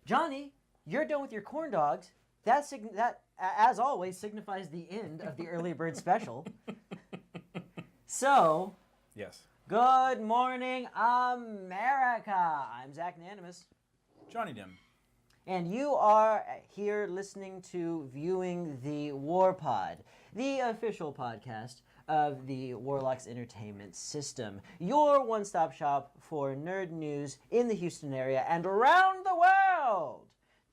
Johnny, you're done with your corn dogs. That, as always, signifies the end of the Early Bird Special. So, yes. Good morning, America. I'm Zach Nanimus. Johnny Dim. And you are here listening to Viewing the WarPod, the official podcast of the Warlocks Entertainment System, your one-stop shop for nerd news in the Houston area and around the world.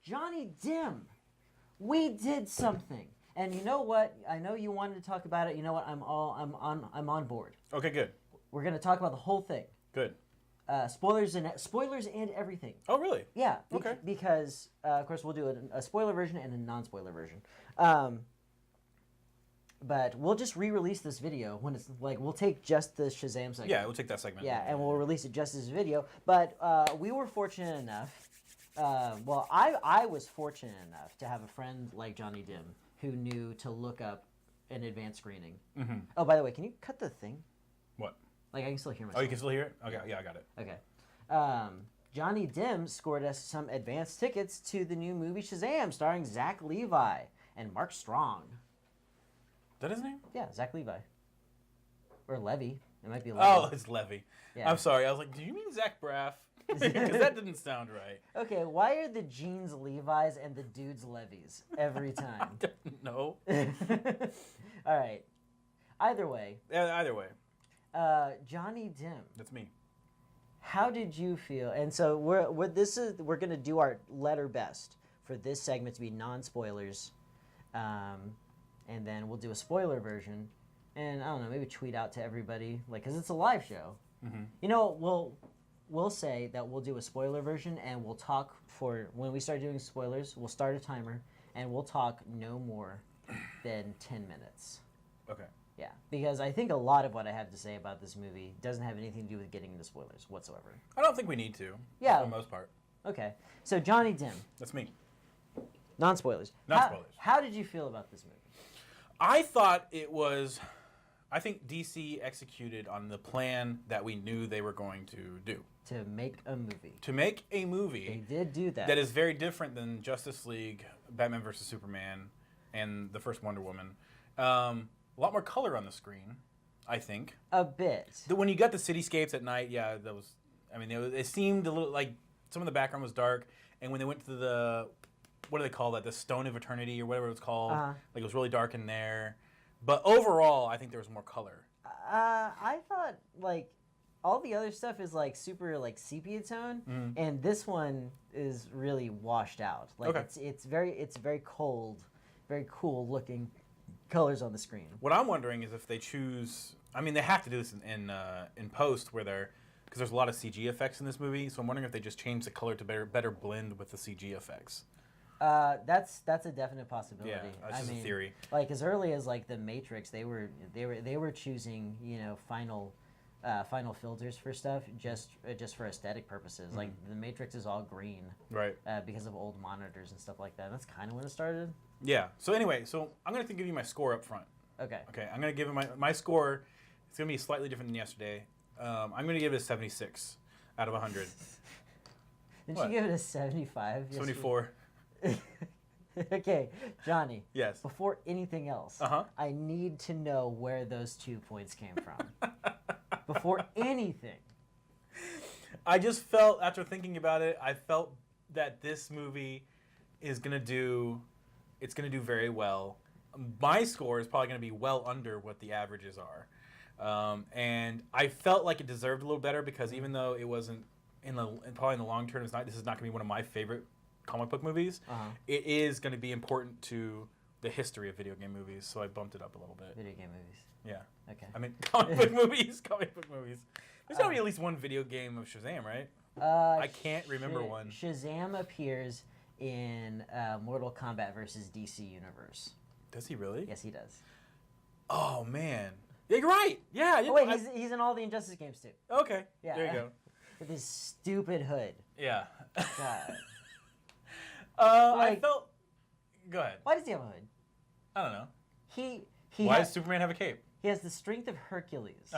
Johnny Dim, we did something, and you know what? I know you wanted to talk about it. You know what? I'm on board. Okay, good. We're going to talk about the whole thing. Good. Spoilers and everything. Oh, really? Yeah. Okay. Because of course we'll do a spoiler version and a non-spoiler version. But we'll just re-release this video when it's like we'll take just the Shazam segment. Yeah, we'll take that segment. Yeah, and we'll release it just as a video. But we were fortunate enough. Well, I was fortunate enough to have a friend like Johnny Dim who knew to look up an advanced screening. Mm-hmm. Oh, by the way, can you cut the thing? What? Like I can still hear myself. Oh, you can still hear it? Okay, yeah, I got it. Okay. Johnny Dim scored us some advance tickets to the new movie Shazam, starring Zach Levi and Mark Strong. Is that his name? Yeah, Zach Levi. Or Levy. It might be Levy. Oh, it's Levy. Yeah. I'm sorry. I was like, do you mean Zach Braff? Because that didn't sound right. Okay, why are the jeans Levi's and the dudes Levies every time? I don't know. All right. Either way. Yeah, either way. Johnny Dim. That's me. How did you feel? And so we're going to do our letter best for this segment to be non-spoilers. And then we'll do a spoiler version, and I don't know, maybe tweet out to everybody, like, because it's a live show. Mm-hmm. You know, we'll say that we'll do a spoiler version, and we'll talk for when we start doing spoilers. We'll start a timer, and we'll talk no more than 10 minutes. Okay. Yeah, because I think a lot of what I have to say about this movie doesn't have anything to do with getting into spoilers whatsoever. I don't think we need to. Yeah. For the most part. Okay, so Johnny Dim. That's me. Non-spoilers. Non-spoilers. How did you feel about this movie? I thought it was... I think DC executed on the plan that we knew they were going to do. To make a movie. To make a movie. They did do that. That is very different than Justice League, Batman vs. Superman, and the first Wonder Woman. A lot more color on the screen, I think. A bit. When you got the cityscapes at night, yeah, that was... I mean, it seemed a little like some of the background was dark, and when they went to the... What do they call that? The Stone of Eternity or whatever it was called. Like it was really dark in there. But overall, I think there was more color. I thought like all the other stuff is like super like sepia tone, and this one is really washed out. Like it's very cold, very cool looking colors on the screen. What I'm wondering is if they choose. I mean, they have to do this in post where they're because there's a lot of CG effects in this movie. So I'm wondering if they just change the color to better blend with the CG effects. That's a definite possibility. Yeah, that's just a theory. Like as early as like the Matrix, they were choosing final filters for stuff just for aesthetic purposes. Mm-hmm. Like the Matrix is all green, right? Because of old monitors and stuff like that. That's kind of when it started. Yeah. So anyway, I'm going to give you my score up front. Okay. Okay. I'm going to give it my score. It's going to be slightly different than yesterday. I'm going to give it a 76 out of 100. Didn't you give it a 75? 74. Okay, Johnny. Yes. Before anything else, I need to know where those 2 points came from. Before anything. I just felt, after thinking about it, I felt that this movie is going to do very well. My score is probably going to be well under what the averages are. And I felt like it deserved a little better because even though it wasn't, probably in the long term, this is not going to be one of my favorite comic book movies, it is going to be important to the history of video game movies, so I bumped it up a little bit. Video game movies. Yeah. Okay. I mean, comic book movies. There's got to be at least one video game of Shazam, right? I can't remember one. Shazam appears in Mortal Kombat versus DC Universe. Does he really? Yes, he does. Oh, man. Yeah, you're right. Yeah. Oh, wait, he's in all the Injustice games, too. Okay. Yeah. There you go. With his stupid hood. Yeah. God. I felt... Go ahead. Why does he have a hood? I don't know. Why does Superman have a cape? He has the strength of Hercules.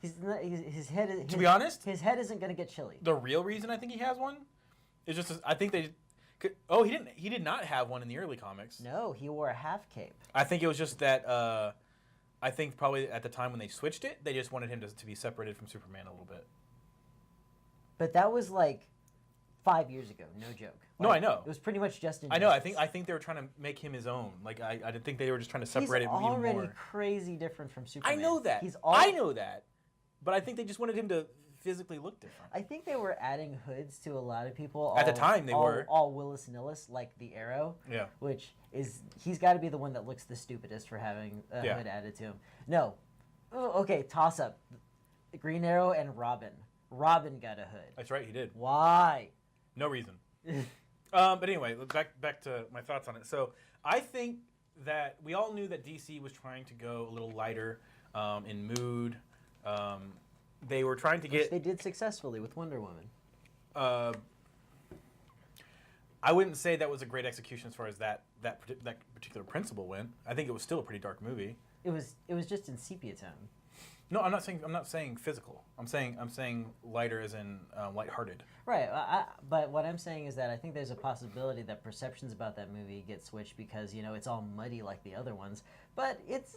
His head. To be honest, his head isn't going to get chilly. The real reason I think he has one is just I think Oh, he did not have one in the early comics. No, he wore a half cape. I think it was just that. I think probably at the time when they switched it, they just wanted him to be separated from Superman a little bit. But that was like 5 years ago. No joke. No, I know. It was pretty much just in. I know. I think they were trying to make him his own. Like I didn't think they were just trying to separate He's him even more. already crazy different from Superman. I know that. I know that. But I think they just wanted him to physically look different. I think they were adding hoods to a lot of people. At the time, they were. All Willis Nillis, like the Arrow. Yeah. Which is, he's got to be the one that looks the stupidest for having a hood added to him. No. Oh, okay, toss up. Green Arrow and Robin. Robin got a hood. That's right, he did. Why? No reason. But anyway, back to my thoughts on it. So I think that we all knew that DC was trying to go a little lighter in mood. They were trying to get. Which they did successfully with Wonder Woman. I wouldn't say that was a great execution as far as that particular principle went. I think it was still a pretty dark movie. It was just in sepia tone. No, I'm not saying physical. I'm saying lighter as in lighthearted. Right, but what I'm saying is that I think there's a possibility that perceptions about that movie get switched because it's all muddy like the other ones. But it's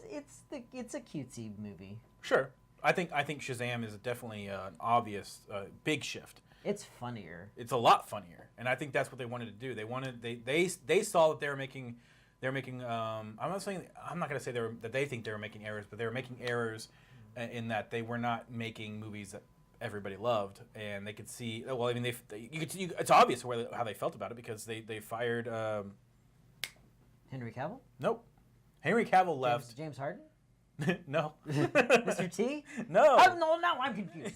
a cutesy movie. Sure, I think Shazam is definitely an obvious big shift. It's funnier. It's a lot funnier, and I think that's what they wanted to do. They saw that they were making. I'm not going to say that they think they were making errors, but they were making errors in that they were not making movies that everybody loved, and they could see. Well, I mean, it's obvious how they felt about it because they fired. Henry Cavill? Nope. Henry Cavill left. James Harden? No. Mr. T? No. No, now I'm confused.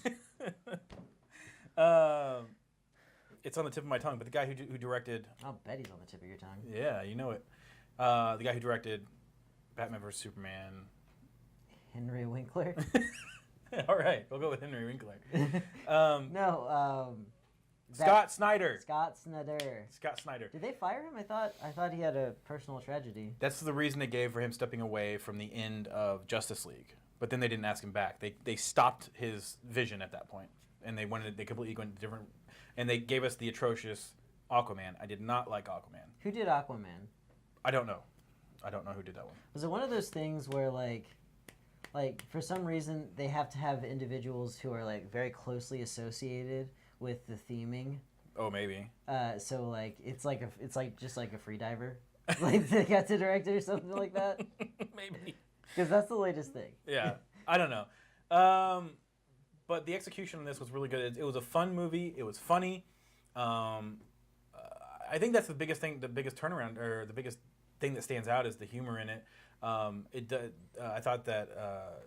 It's on the tip of my tongue, but the guy who directed. I'll bet he's on the tip of your tongue. Yeah, you know it. The guy who directed Batman vs Superman. Henry Winkler. All right, we'll go with Henry Winkler. Scott Snyder. Scott Snyder. Scott Snyder. Did they fire him? I thought he had a personal tragedy. That's the reason they gave for him stepping away from the end of Justice League. But then they didn't ask him back. They stopped his vision at that point, and they completely went different. And they gave us the atrocious Aquaman. I did not like Aquaman. Who did Aquaman? I don't know. I don't know who did that one. Was it one of those things where like for some reason they have to have individuals who are like very closely associated with the theming? Oh, maybe. So like it's just like a free diver, like they got to direct it or something like that. Maybe. Because that's the latest thing. Yeah, I don't know. But the execution on this was really good. It was a fun movie. It was funny. I think that's the biggest thing, the biggest turnaround, or the biggest thing that stands out is the humor in it. I thought that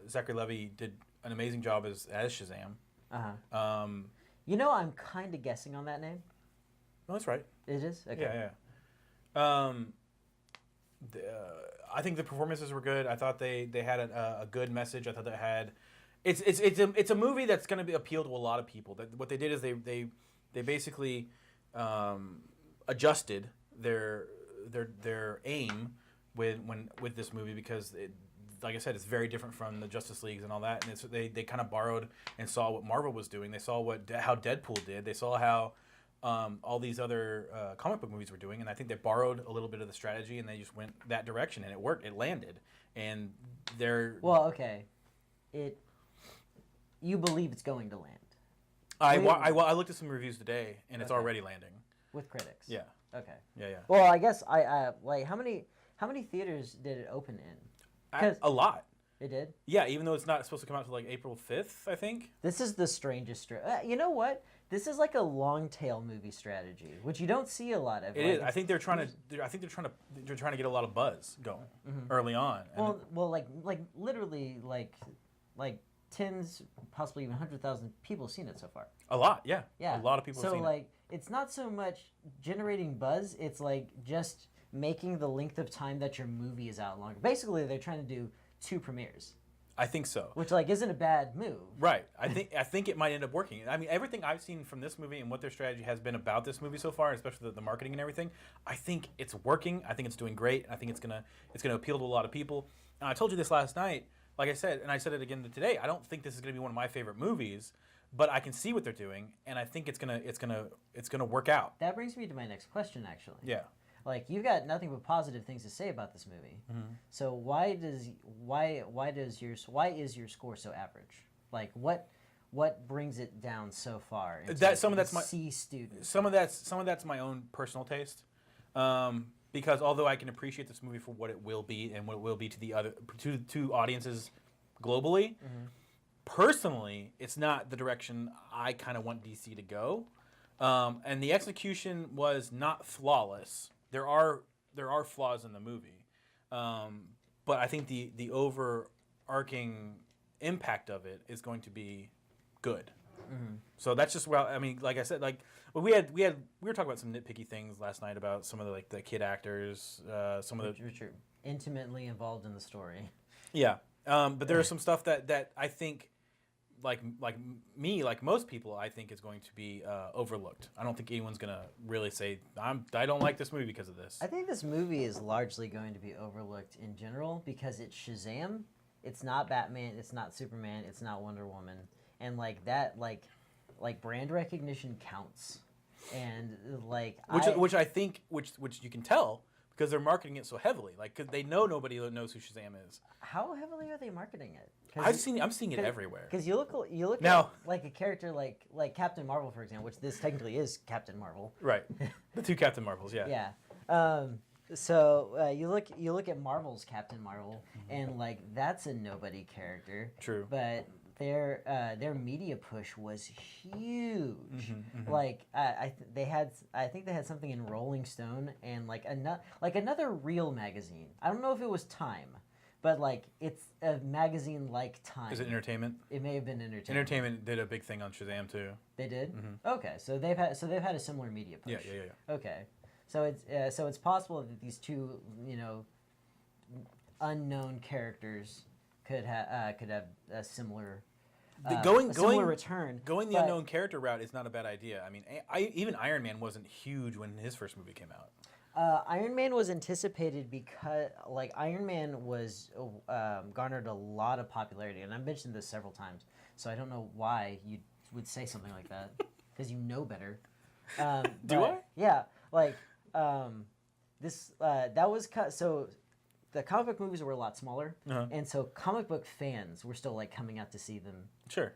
Zachary Levi did an amazing job as Shazam. Uh-huh. I'm kind of guessing on that name. No, that's right. It is? Okay. Yeah. I think the performances were good. I thought they had a good message. I thought they had. It's a movie that's going to appeal to a lot of people. That what they did is they basically adjusted their aim with this movie because like I said, it's very different from the Justice Leagues and all that. And they kind of borrowed and saw what Marvel was doing. They saw how Deadpool did. They saw how all these other comic book movies were doing. And I think they borrowed a little bit of the strategy and they just went that direction. And it worked. It landed. And they're... Well, okay. You believe it's going to land. I looked at some reviews today, and it's already landing. With critics? Yeah. Okay. Yeah. Well, I guess I like how many theaters did it open in? A lot. It did? Yeah, even though it's not supposed to come out until like April 5th, I think. This is the strangest you know what? This is like a long tail movie strategy, which you don't see a lot of. It is. I think they're trying to get a lot of buzz going early on. Well, like literally like tens, possibly even 100,000 people have seen it so far. A lot, yeah. Yeah. A lot of people have seen it. So like it's not so much generating buzz, it's like just making the length of time that your movie is out longer. Basically, they're trying to do 2 premieres. I think so. Which like isn't a bad move. Right. I think it might end up working. I mean, everything I've seen from this movie and what their strategy has been about this movie so far, especially the marketing and everything, I think it's working. I think it's doing great. I think it's gonna appeal to a lot of people. And I told you this last night, like I said, and I said it again today. I don't think this is gonna be one of my favorite movies, but I can see what they're doing, and I think it's gonna work out. That brings me to my next question, actually. Yeah. Like, you've got nothing but positive things to say about this movie. So why is your score so average? Like, what brings it down so far? Some of that's my C student. Some of that's my own personal taste. Because although I can appreciate this movie for what it will be and what it will be to the other to audiences globally, personally, it's not the direction I kind of want DC to go. And the execution was not flawless. There are flaws in the movie, but I think the overarching impact of it is going to be good. So that's just I mean, like I said, like we were talking about some nitpicky things last night about some of the kid actors, some of the which are intimately involved in the story. Yeah, but there is some stuff that I think, like most people, I think is going to be overlooked. I don't think anyone's gonna really say I don't like this movie because of this. I think this movie is largely going to be overlooked in general because it's Shazam. It's not Batman. It's not Superman. It's not Wonder Woman. And like that, like brand recognition counts. And like which I think you can tell because they're marketing it so heavily. Like, cause they know nobody knows who Shazam is. How heavily are they marketing it? I'm seeing it everywhere. Because you look now, at like a character like Captain Marvel, for example, which this technically is Captain Marvel. Right. The two Captain Marvels, yeah. Yeah. So you look at Marvel's Captain Marvel, and like that's a nobody character. True. But their media push was huge. Like I think they had something in Rolling Stone and like another real magazine. I don't know if it was Time, but like it's a magazine like Time. Is it Entertainment? It may have been Entertainment. Entertainment did a big thing on Shazam too. They did? Okay, so they've had a similar media push. Yeah. Okay, so it's possible that these two unknown characters could have a similar similar return. Going the unknown character route is not a bad idea. I mean, even Iron Man wasn't huge when his first movie came out. Iron Man was anticipated because, like, Iron Man was garnered a lot of popularity, and I've mentioned this several times, so I don't know why you would say something like that, because you know better. Do I? Yeah, like, that was so. The comic book movies were a lot smaller, and so comic book fans were still like coming out to see them. Sure.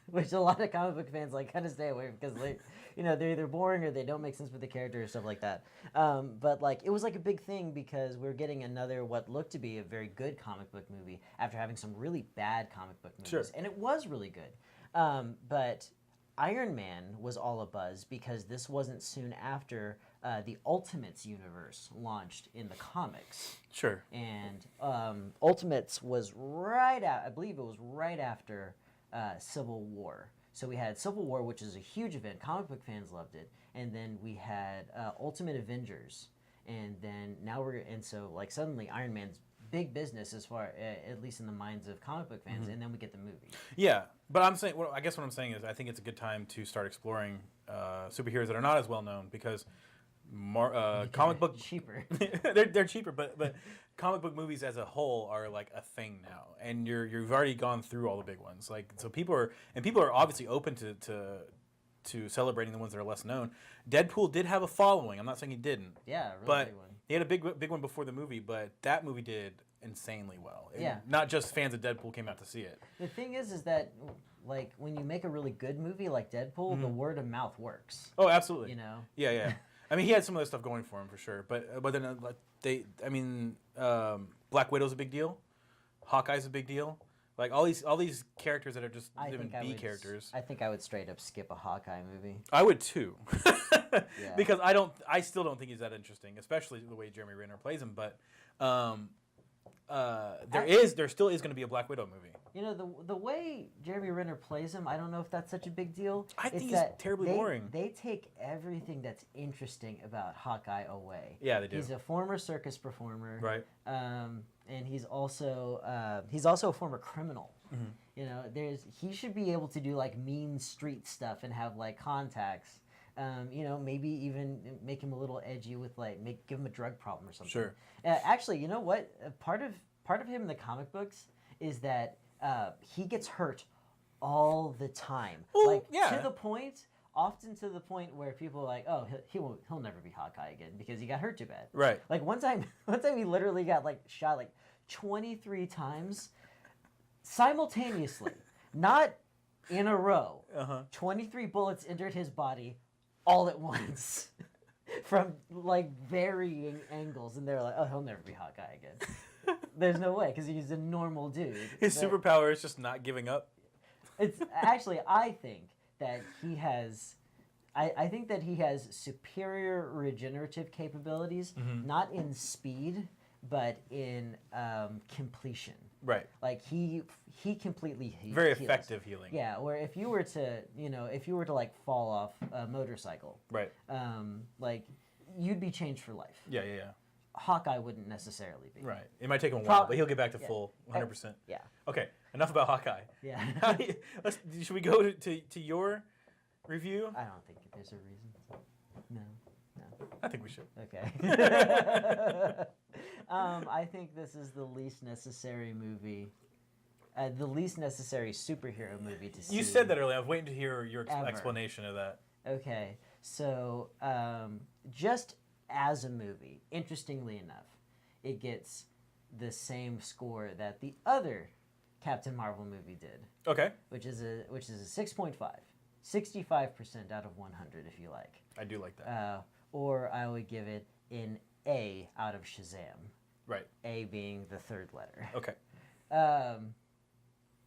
Which a lot of comic book fans like kind of stay away because they're either boring or they don't make sense with the character or stuff like that. But like it was like a big thing because we're getting another what looked to be a very good comic book movie after having some really bad comic book movies, Sure. and it was really good. But Iron Man was all abuzz because this wasn't soon after the Ultimates universe launched in the comics. Sure. And Ultimates was right out. I believe it was right after Civil War. So we had Civil War, which is a huge event. Comic book fans loved it, and then we had Ultimate Avengers, and then so like suddenly Iron Man's big business as far at least in the minds of comic book fans, and then we get the movie. Yeah, but I guess what I'm saying is I think it's a good time to start exploring superheroes that are not as well known because comic book cheaper. they're cheaper, but comic book movies as a whole are like a thing now, and you've already gone through all the big ones. Like so, people are obviously open to celebrating the ones that are less known. Deadpool did have a following. I'm not saying he didn't. Yeah, a really but big one. He had a big one before the movie, but that movie did insanely well. Yeah. Not just fans of Deadpool came out to see it. The thing is that like when you make a really good movie like Deadpool, the word of mouth works. Oh, absolutely. You know. Yeah. I mean, he had some of that stuff going for him for sure, but then Black Widow's a big deal, Hawkeye's a big deal, like all these characters that are just even B characters. I think I would straight up skip a Hawkeye movie. I would too, Yeah. because I still don't think he's that interesting, especially the way Jeremy Renner plays him. But there still is going to be a Black Widow movie. You know, the way Jeremy Renner plays him, I don't know if that's such a big deal. I think It's he's that terribly boring. They take everything that's interesting about Hawkeye away. Yeah, they do. He's a former circus performer, Right. And he's also a former criminal. You know, he should be able to do like mean street stuff and have like contacts. You know, maybe even make him a little edgy with like give him a drug problem or something. Sure. Actually, you know what? Part of him in the comic books is that he gets hurt all the time. Well, like yeah. to the point, often to the point where people are like, oh, he'll never be Hawkeye again because he got hurt too bad. Right. Like one time he literally got like shot like 23 times simultaneously, not in a row. 23 bullets entered his body all at once from like varying angles, and they're like, oh, he'll never be Hawkeye again. There's no way because he's a normal dude. His superpower is just not giving up. It's actually, I think that he has. I think that he has superior regenerative capabilities, not in speed, but in completion. Right. Like he completely heals. Very effective healing. Yeah, where if you were to like fall off a motorcycle, Right. like you'd be changed for life. Yeah. Hawkeye wouldn't necessarily be. Right. It might take him a while, but he'll get back to full 100%. Yeah. Okay. Enough about Hawkeye. Yeah. Should we go to your review? I don't think there's a reason. No. I think we should. Okay. I think this is the least necessary movie, the least necessary superhero movie to see. You said that earlier. I was waiting to hear your Ever. explanation of that. Okay, so just as a movie, interestingly enough, it gets the same score that the other Captain Marvel movie did. Okay. Which is a 6.5, 65% out of 100, if you like. I do like that. Or I would give it an A out of Shazam. Right. A being the third letter. Okay.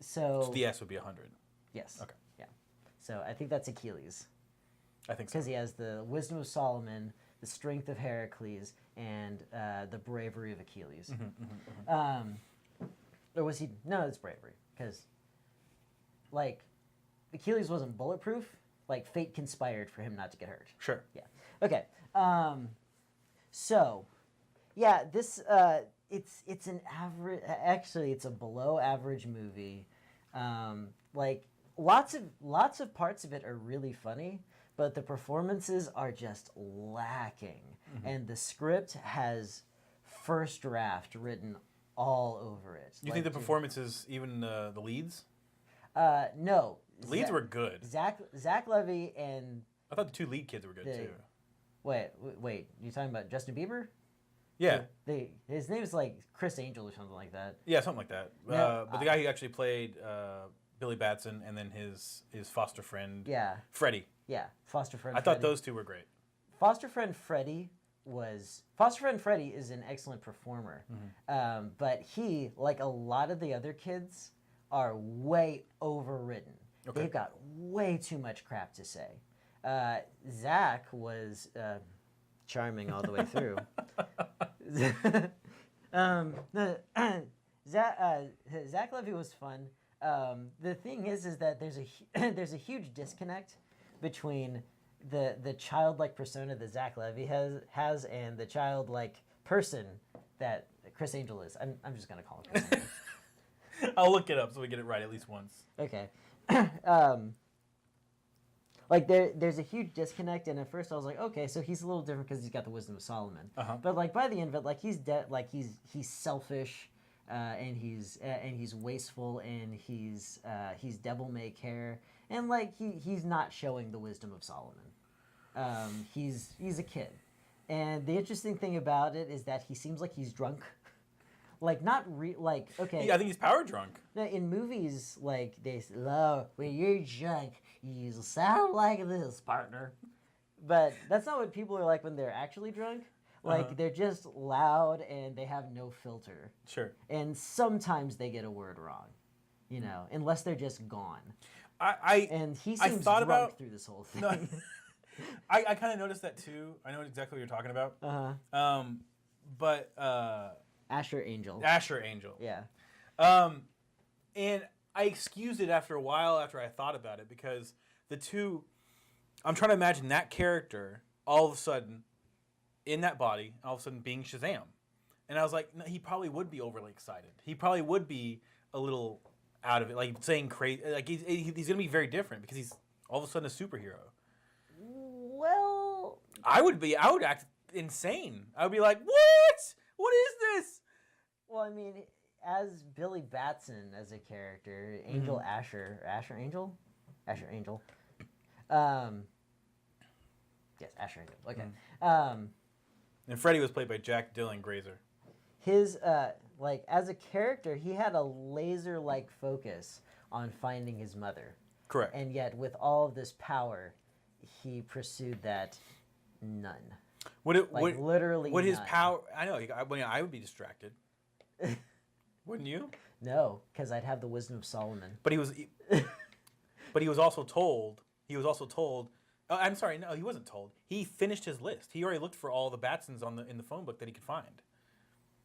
So the S would be 100. Yes. Okay. Yeah. So I think that's Achilles. I think so. Because he has the wisdom of Solomon, the strength of Heracles, and the bravery of Achilles. Or was he? No, it's bravery. Because, like, Achilles wasn't bulletproof. Like, fate conspired for him not to get hurt. Sure. Yeah. Okay. So, yeah, this it's an average. Actually, it's a below average movie. Like lots of parts of it are really funny, but the performances are just lacking, and the script has first draft written all over it. You think the performances, even the leads? No. The leads were good. Zach Levy and I thought the two lead kids were good too. Wait, you talking about Justin Bieber? Yeah. His name is like Chris Angel or something like that. Yeah, something like that. No, but the guy who actually played Billy Batson and then his foster friend, Freddie. Yeah, foster friend. I thought those two were great. Foster friend Freddie is an excellent performer, but he, like a lot of the other kids, are way overridden. Okay. They've got way too much crap to say. Zach was charming all the way through. Zach Levy was fun. The thing is that there's a huge disconnect between the childlike persona that Zach Levy has and the childlike person that Chris Angel is. I'm just gonna call him Chris Angel. I'll look it up so we get it right at least once. Okay. Like there's a huge disconnect, and at first I was like, okay, so he's a little different because he's got the wisdom of Solomon. But like by the end of it, like he's selfish, and he's wasteful, and he's devil may care, and like he's not showing the wisdom of Solomon. He's a kid, and the interesting thing about it is that he seems like he's drunk. Like okay. Yeah, I think he's power drunk. Now, in movies, like they say, "Oh, when you're drunk, you sound like this, partner." But that's not what people are like when they're actually drunk. Like they're just loud and they have no filter. Sure. And sometimes they get a word wrong, unless they're just gone. And he seems drunk through this whole thing. No, I kind of noticed that too. I know exactly what you're talking about. But. Asher Angel. Yeah. And I excused it after a while after I thought about it because the two, I'm trying to imagine that character all of a sudden in that body, all of a sudden being Shazam. And I was like, no, he probably would be overly excited. He probably would be a little out of it, like saying crazy. Like he's going to be very different because he's all of a sudden a superhero. Well, I would act insane. I would be like, what? What is this? Well, I mean, as Billy Batson as a character, Angel Asher, Angel. Yes, Asher Angel. Okay. And Freddy was played by Jack Dylan Grazer. His like as a character, he had a laser-like focus on finding his mother. Correct. And yet, with all of this power, he pursued that none. Literally would his none. power? I know. I would be distracted. Wouldn't you? No, because I'd have the wisdom of Solomon. But he was. But he was also told. He was also told. Oh, I'm sorry. No, he wasn't told. He finished his list. He already looked for all the Batsons in the phone book that he could find.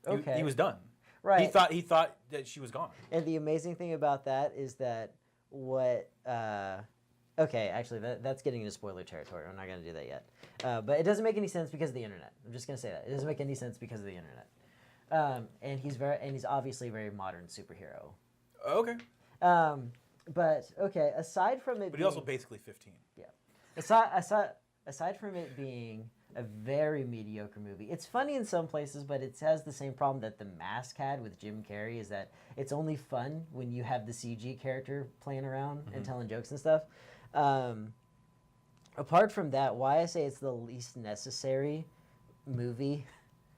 Okay. He was done. Right. He thought that she was gone. And the amazing thing about that is that what. Okay, actually, that's getting into spoiler territory. I'm not going to do that yet. But it doesn't make any sense because of the internet. I'm just going to say that. It doesn't make any sense because of the internet. And he's obviously a very modern superhero. Okay. But okay, aside from it, but he's also basically 15. Yeah. Aside from it being a very mediocre movie, it's funny in some places, but it has the same problem that The Mask had with Jim Carrey. Is that it's only fun when you have the CG character playing around and telling jokes and stuff. Apart from that, why I say it's the least necessary movie,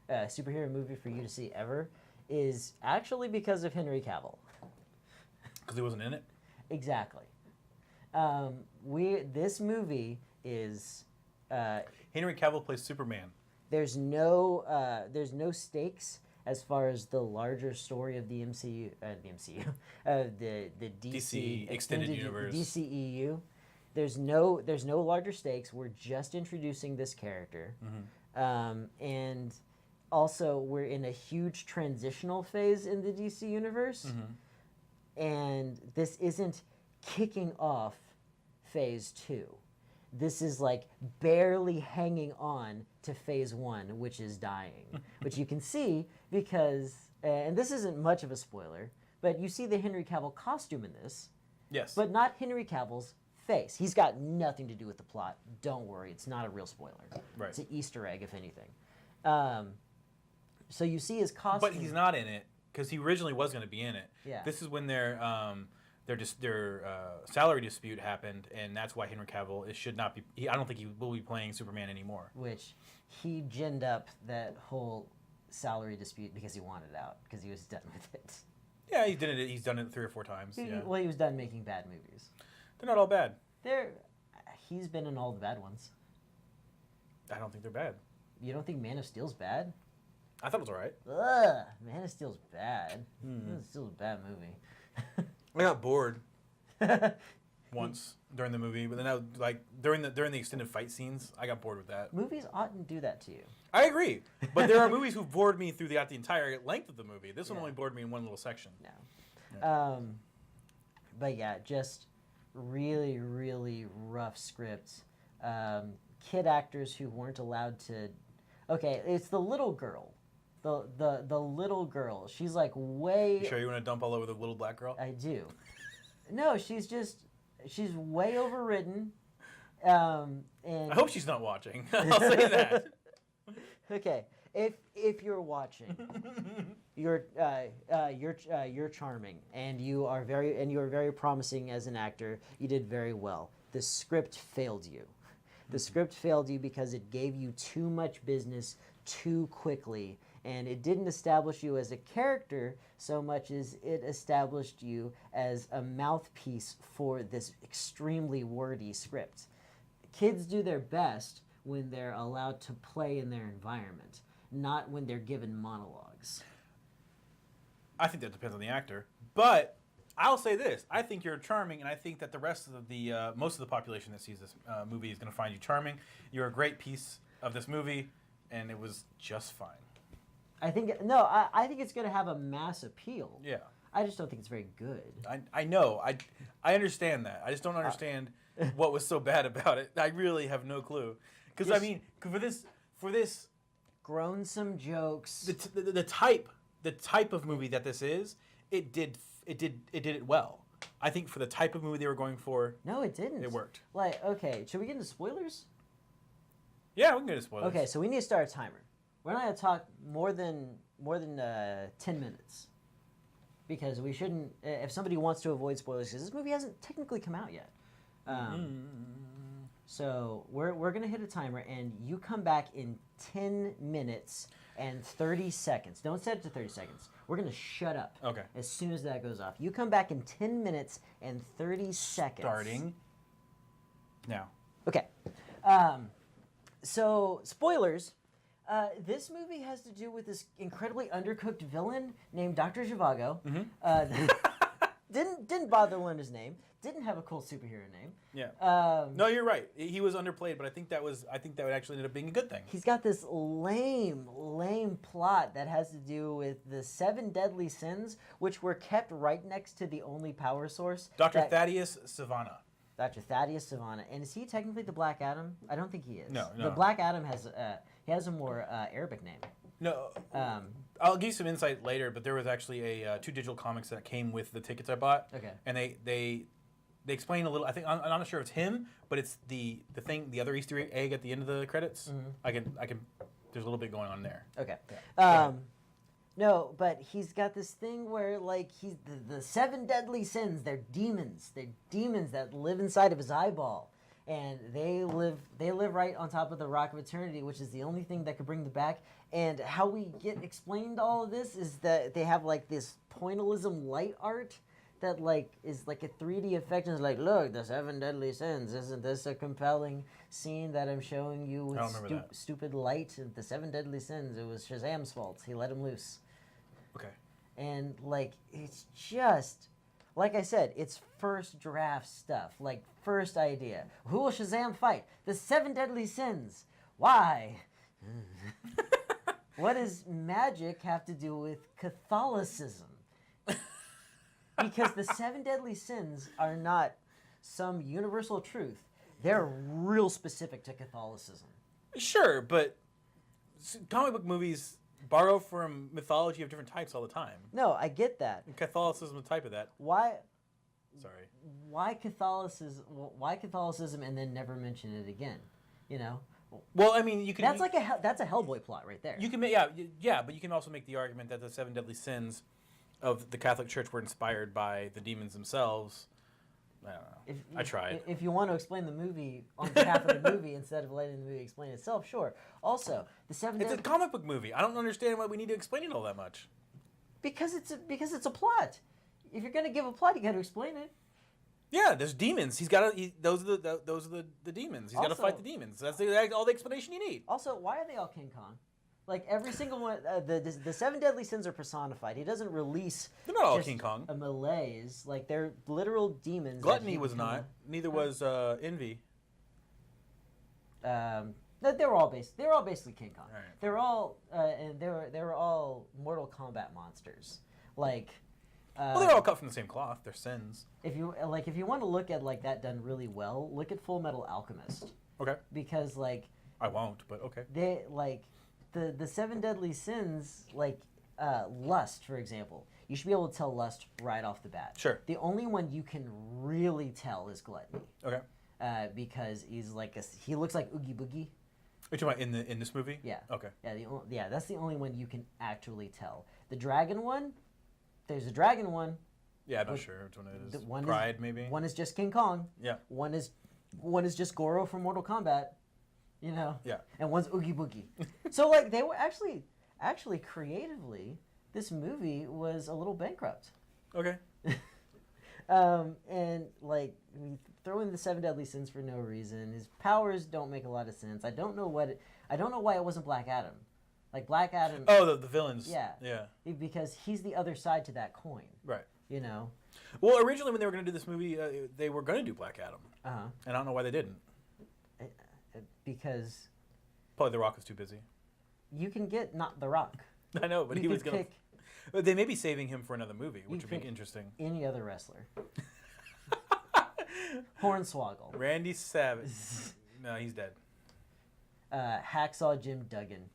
superhero movie for you to see ever, is actually because of Henry Cavill. Because he wasn't in it? Exactly. This movie is... Henry Cavill plays Superman. There's no stakes as far as the larger story of the MCU, the DC Extended Universe, DCEU. There's no larger stakes. We're just introducing this character, and also we're in a huge transitional phase in the DC universe, and this isn't kicking off phase 2. This is like barely hanging on to phase 1, which is dying, which you can see because, and this isn't much of a spoiler, but you see the Henry Cavill costume in this. Yes. But not Henry Cavill's face. He's got nothing to do with the plot. Don't worry, it's not a real spoiler. Right. It's an Easter egg, if anything. So you see his costume. But he's not in it because he originally was going to be in it. Yeah. This is when their salary dispute happened, and that's why Henry Cavill should not be. I don't think he will be playing Superman anymore. Which he ginned up that whole salary dispute because he wanted out because he was done with it. Yeah, he did it. He's done it 3 or 4 times. Yeah. Well, he was done making bad movies. They're not all bad. He's been in all the bad ones. I don't think they're bad. You don't think Man of Steel's bad? I thought it was all right. Ugh, Man of Steel's bad. Man of Steel's a bad movie. I got bored once during the movie, but then during the extended fight scenes, I got bored with that. Movies oughtn't do that to you. I agree, but there are movies who bored me throughout the entire length of the movie. This one only bored me in one little section. No. Yeah. But yeah, just really, really rough scripts. Kid actors who weren't allowed to. Okay, it's the little girl. The little girl. She's like way. You sure you want to dump all over the little black girl? I do. No, she's way overridden. And I hope she's not watching. I'll say that. Okay, if you're watching, you're charming and you are very promising as an actor. You did very well. The script failed you. The script failed you because it gave you too much business too quickly, and it didn't establish you as a character so much as it established you as a mouthpiece for this extremely wordy script. Kids do their best when they're allowed to play in their environment, not when they're given monologues. I think that depends on the actor, but I'll say this: I think you're charming, and I think that the rest of the most of the population that sees this movie is going to find you charming. You're a great piece of this movie, and it was just fine. I think it's going to have a mass appeal. Yeah. I just don't think it's very good. I know. I understand that. I just don't understand what was so bad about it. I really have no clue. Because I mean, for this, grown some jokes. The type of movie that this is, it did it well. I think for the type of movie they were going for, no, it didn't. It worked. Like, okay, should we get into spoilers? Yeah, we can get into spoilers. Okay, so we need to start a timer. We're not going to talk more than 10 minutes. because we shouldn't. If somebody wants to avoid spoilers, because this movie hasn't technically come out yet. So we're gonna hit a timer, and you come back in 10 minutes and 30 seconds. Don't set it to 30 seconds. We're gonna shut up. Okay. As soon as that goes off, you come back in 10 minutes and 30 seconds. Starting now. Okay. So spoilers. This movie has to do with this incredibly undercooked villain named Dr. Zhivago. Didn't bother to learn his name. Didn't have a cool superhero name. Yeah. No, you're right. He was underplayed, but I think that would actually end up being a good thing. He's got this lame plot that has to do with the 7 deadly sins, which were kept right next to the only power source. Dr. Thaddeus Savannah. Dr. Thaddeus Savannah. And is he technically the Black Adam? I don't think he is. No. The Black Adam has a more Arabic name. No. I'll give you some insight later, but there was actually a 2 digital comics that came with the tickets I bought. Okay. And they explain a little. I think I'm not sure if it's him, but it's the other Easter egg at the end of the credits. Mm-hmm. I can. There's a little bit going on there. Okay. Yeah. No, but he's got this thing where, like, he's the 7 deadly sins. They're demons. They're demons that live inside of his eyeball, and they live right on top of the Rock of Eternity, which is the only thing that could bring them back. And how we get explained all of this is that they have like this pointillism light art that like is like a 3D effect, and it's like, look, the 7 deadly sins. Isn't this a compelling scene that I'm showing you with stupid light? The 7 deadly sins. It was Shazam's fault. He let him loose. Okay. And like, it's just, like I said, it's first draft stuff. Like, first idea. Who will Shazam fight? The 7 deadly sins. Why? What does magic have to do with Catholicism? Because the 7 deadly sins are not some universal truth. They're real specific to Catholicism. Sure, but comic book movies borrow from mythology of different types all the time. No, I get that. And Catholicism is a type of that. Why? Sorry. Why Catholicism? Why Catholicism and then never mention it again? You know. Well, I mean, you can. That's that's a Hellboy plot right there. You can make but you can also make the argument that the 7 deadly sins of the Catholic Church were inspired by the demons themselves. I don't know. I tried. If you want to explain the movie on behalf of the movie instead of letting the movie explain itself, sure. Also, the 7 It's a comic book movie. I don't understand why we need to explain it all that much. Because it's a plot. If you're going to give a plot, you got to explain it. Yeah, there's demons. Those are the demons. He's got to fight the demons. That's all the explanation you need. Also, why are they all King Kong? Like, every single one, the 7 deadly sins are personified. He doesn't release. They're not all King Kong. A malaise. Like, they're literal demons. Gluttony was not. Neither was envy. They were all basically King Kong. Right. They're all and they were all Mortal Kombat monsters. Like. Well, they're all cut from the same cloth. They're sins. If you want to look at like that done really well, look at Full Metal Alchemist. Okay. Because like. I won't, but okay. They like. The 7 deadly sins, like lust, for example. You should be able to tell lust right off the bat. Sure. The only one you can really tell is gluttony. Okay. Because he's like he looks like Oogie Boogie. Are you talking about in this movie? Yeah. Okay. Yeah, that's the only one you can actually tell. The dragon one, there's a dragon one. Yeah, I'm not sure which one it is. One Pride, maybe? One is just King Kong. Yeah. One is just Goro from Mortal Kombat. You know? Yeah. And one's Oogie Boogie. So, like, they were actually creatively, this movie was a little bankrupt. Okay. And, like, we throw in the 7 deadly sins for no reason. His powers don't make a lot of sense. I don't know why it wasn't Black Adam. Like, Black Adam... Oh, the villains. Yeah. Yeah. Because he's the other side to that coin. Right. You know? Well, originally when they were going to do this movie, they were going to do Black Adam. Uh-huh. And I don't know why they didn't. Because... Probably The Rock was too busy. You can get not The Rock. I know, but he was going to... But they may be saving him for another movie, which would be interesting. Any other wrestler. Hornswoggle. Randy Savage. No, he's dead. Hacksaw Jim Duggan.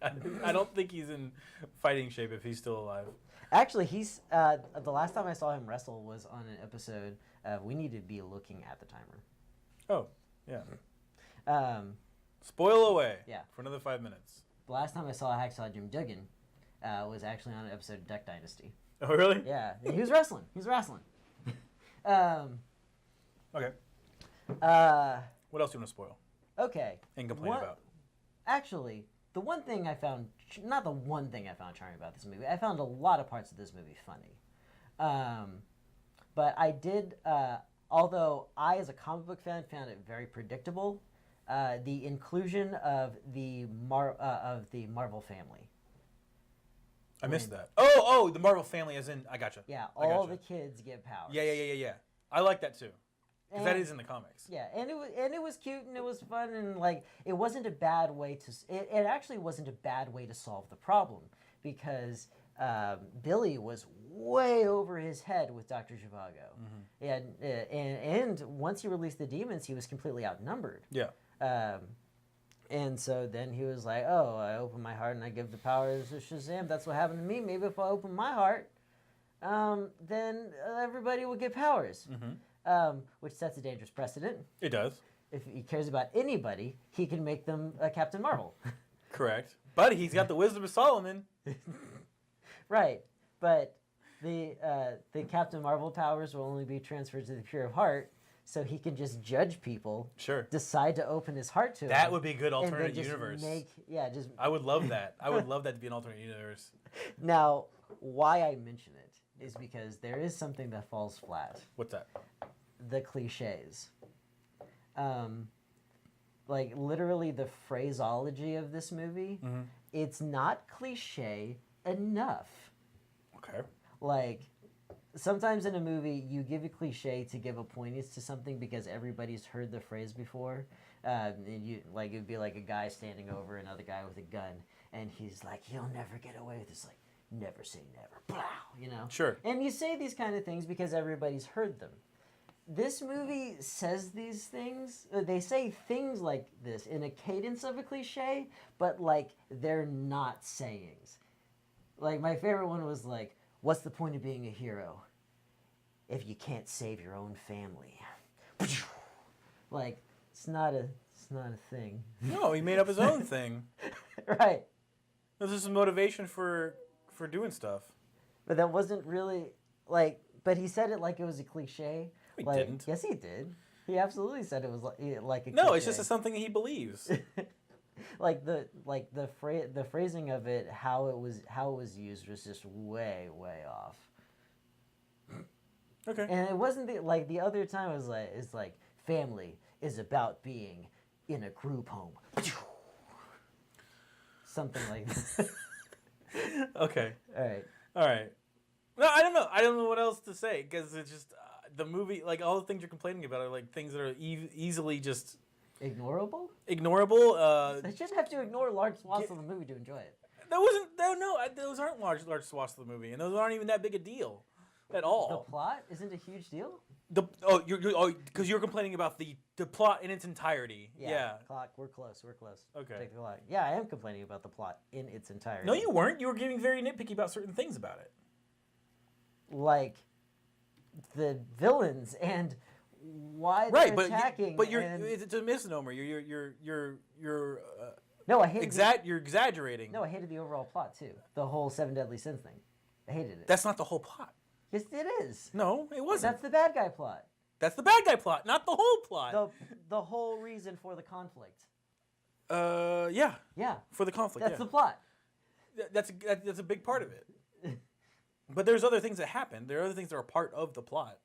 I don't think he's in fighting shape if he's still alive. Actually, he's the last time I saw him wrestle was on an episode of We Need to Be Looking at the Timer. Oh, yeah. Spoil away. Yeah. For another 5 minutes. The last time I saw Hacksaw Jim Duggan was actually on an episode of Duck Dynasty. Oh, really? Yeah, he was wrestling. Okay. Uh, What else do you want to spoil okay. and complain about? Actually, the one thing I found, not the one thing I found charming about this movie, I found a lot of parts of this movie funny. But I did, although I, as a comic book fan, found it very predictable, the inclusion of the Marvel family. I missed that. Oh, the Marvel family, as in, I gotcha. Yeah, all the kids get powers. Yeah. I like that too, because that is in the comics. Yeah, and it was cute and it was fun and like it wasn't a bad way to. It actually wasn't a bad way to solve the problem because Billy was way over his head with Dr. Zhivago, and once he released the demons, he was completely outnumbered. Yeah. And so then he was like, "Oh, I open my heart and I give the powers to Shazam. That's what happened to me. Maybe if I open my heart, then everybody will get powers." Which sets a dangerous precedent. It does. If he cares about anybody, he can make them Captain Marvel. Correct. But he's got the wisdom of Solomon. Right. But the Captain Marvel powers will only be transferred to the Pure of Heart, so he can just judge people. Sure. Decide to open his heart to That him, would be a good and then alternate just universe. I I would love that. I would love that to be an alternate universe. Now, why I mention it is because there is something that falls flat. What's that? The cliches. Like literally the phraseology of this movie, it's not cliche enough. Okay. Like sometimes in a movie you give a cliche to give a poignance to something because everybody's heard the phrase before. And you like it'd be like a guy standing over another guy with a gun, and he's like, "You'll never get away with this." Like, never say never. Blah, you know. Sure. And you say these kind of things because everybody's heard them. This movie says these things. They say things like this in a cadence of a cliche, but like they're not sayings. Like my favorite one was like, "What's the point of being a hero if you can't save your own family?" Like it's not a thing. No, he made up his own thing. Right. This is some motivation for doing stuff. But that wasn't really like. But he said it like it was a cliche. He like, didn't. Yes, he did. He absolutely said it was like a. No, cliche. it's just something he believes. like the phrasing of it, how it was used was just way off. Okay. And it wasn't the other time. It was like it's like family is about being in a group home. Something like that. Okay. All right. No, I don't know. I don't know what else to say because it's just the movie. Like all the things you're complaining about are like things that are easily just ignorable. I shouldn't have to ignore large swaths of the movie to enjoy it. Those aren't large swaths of the movie, and those aren't even that big a deal at all. The plot isn't a huge deal. Because you're complaining about the plot in its entirety. Yeah. Clock. We're close. Okay. Take the clock. Yeah, I am complaining about the plot in its entirety. No, you weren't. You were getting very nitpicky about certain things about it. Like the villains and why they're attacking. But it's a misnomer. You're no, I hated you're exaggerating. No, I hated the overall plot too. The whole Seven Deadly Sins thing. I hated it. That's not the whole plot. Yes, it is. No, it wasn't. That's the bad guy plot. That's the bad guy plot, not the whole plot. The whole reason for the conflict. Yeah. Yeah. For the conflict. That's the plot. That's a big part of it. But there's other things that happen. There are other things that are part of the plot.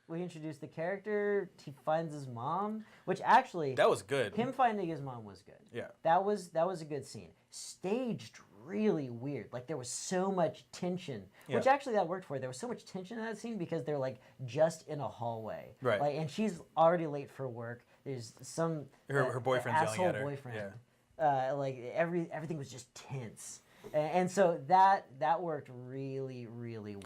We introduced the character. He finds his mom, which actually that was good. Him finding his mom was good. Yeah. That was a good scene. Staged really weird. Like there was so much tension, which actually that worked for her. There was so much tension in that scene because they're like just in a hallway, right? Like, and she's already late for work. There's some her boyfriend's asshole yelling at her. boyfriend. Yeah. Like everything was just tense, and so that worked really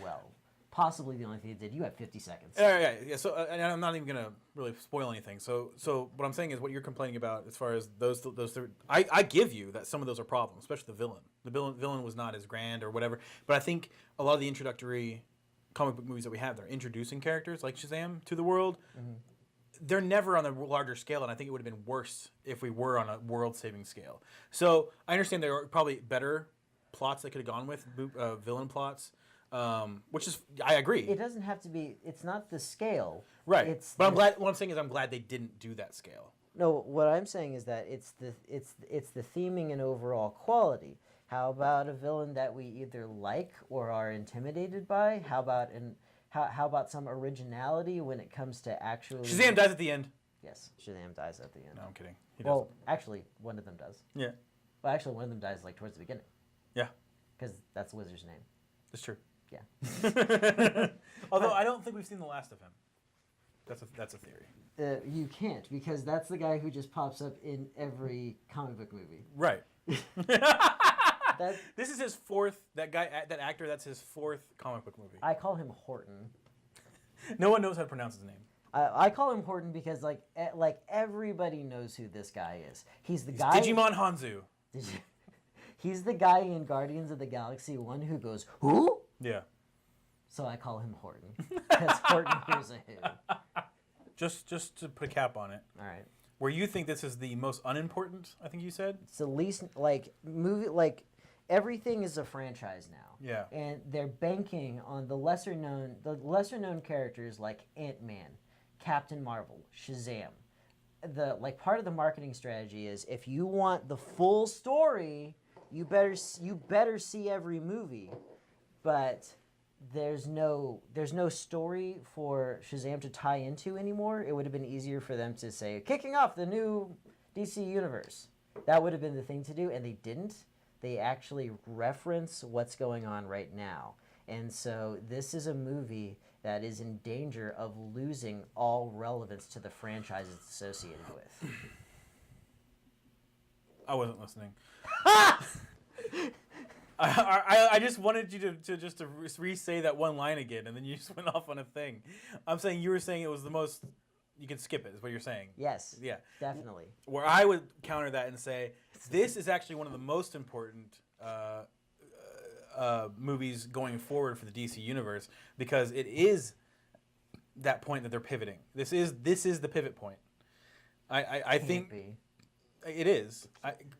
well. Possibly the only thing it did. You have 50 seconds. Yeah. So, and I'm not even gonna really spoil anything. So what I'm saying is, what you're complaining about, as far as those three, I give you that some of those are problems, especially the villain. The villain was not as grand or whatever. But I think a lot of the introductory comic book movies that we have, they're introducing characters like Shazam to the world. Mm-hmm. They're never on a larger scale, and I think it would have been worse if we were on a world-saving scale. So I understand there are probably better plots they could have gone with, villain plots, which is I agree. It doesn't have to be. It's not the scale. Right. But I'm glad. What I'm saying is I'm glad they didn't do that scale. No, what I'm saying is that it's the theming and overall quality. How about a villain that we either like or are intimidated by? How about some originality when it comes to actually... Shazam dies at the end. Yes, Shazam dies at the end. No, I'm kidding. Well, actually, one of them does. Yeah. Well, actually, one of them dies like towards the beginning. Yeah. Because that's the wizard's name. That's true. Yeah. Although I don't think we've seen the last of him. That's a theory. You can't, because that's the guy who just pops up in every comic book movie. Right. This is his fourth. That actor. That's his fourth comic book movie. I call him Horton. No one knows how to pronounce his name. I call him Horton because like everybody knows who this guy is. He's the guy. Digimon Hanzo. He's the guy in Guardians of the Galaxy 1 who goes, who? Yeah. So I call him Horton. Because Horton hears a who. Just to put a cap on it. All right. Where you think this is the most unimportant, I think you said? It's the least, everything is a franchise now. Yeah. And they're banking on the lesser known characters like Ant-Man, Captain Marvel, Shazam. Part of the marketing strategy is if you want the full story, you better see every movie. But there's no story for Shazam to tie into anymore. It would have been easier for them to say, kicking off the new DC universe. That would have been the thing to do, and they didn't. They actually reference what's going on right now. And so this is a movie that is in danger of losing all relevance to the franchise it's associated with. I wasn't listening. I just wanted you to re-say that one line again, and then you just went off on a thing. I'm saying you were saying it was the most... You can skip it, is what you're saying. Yes. Yeah. Definitely. Where I would counter that and say, this is actually one of the most important movies going forward for the DC universe, because it is that point that they're pivoting. This is the pivot point. I think it is.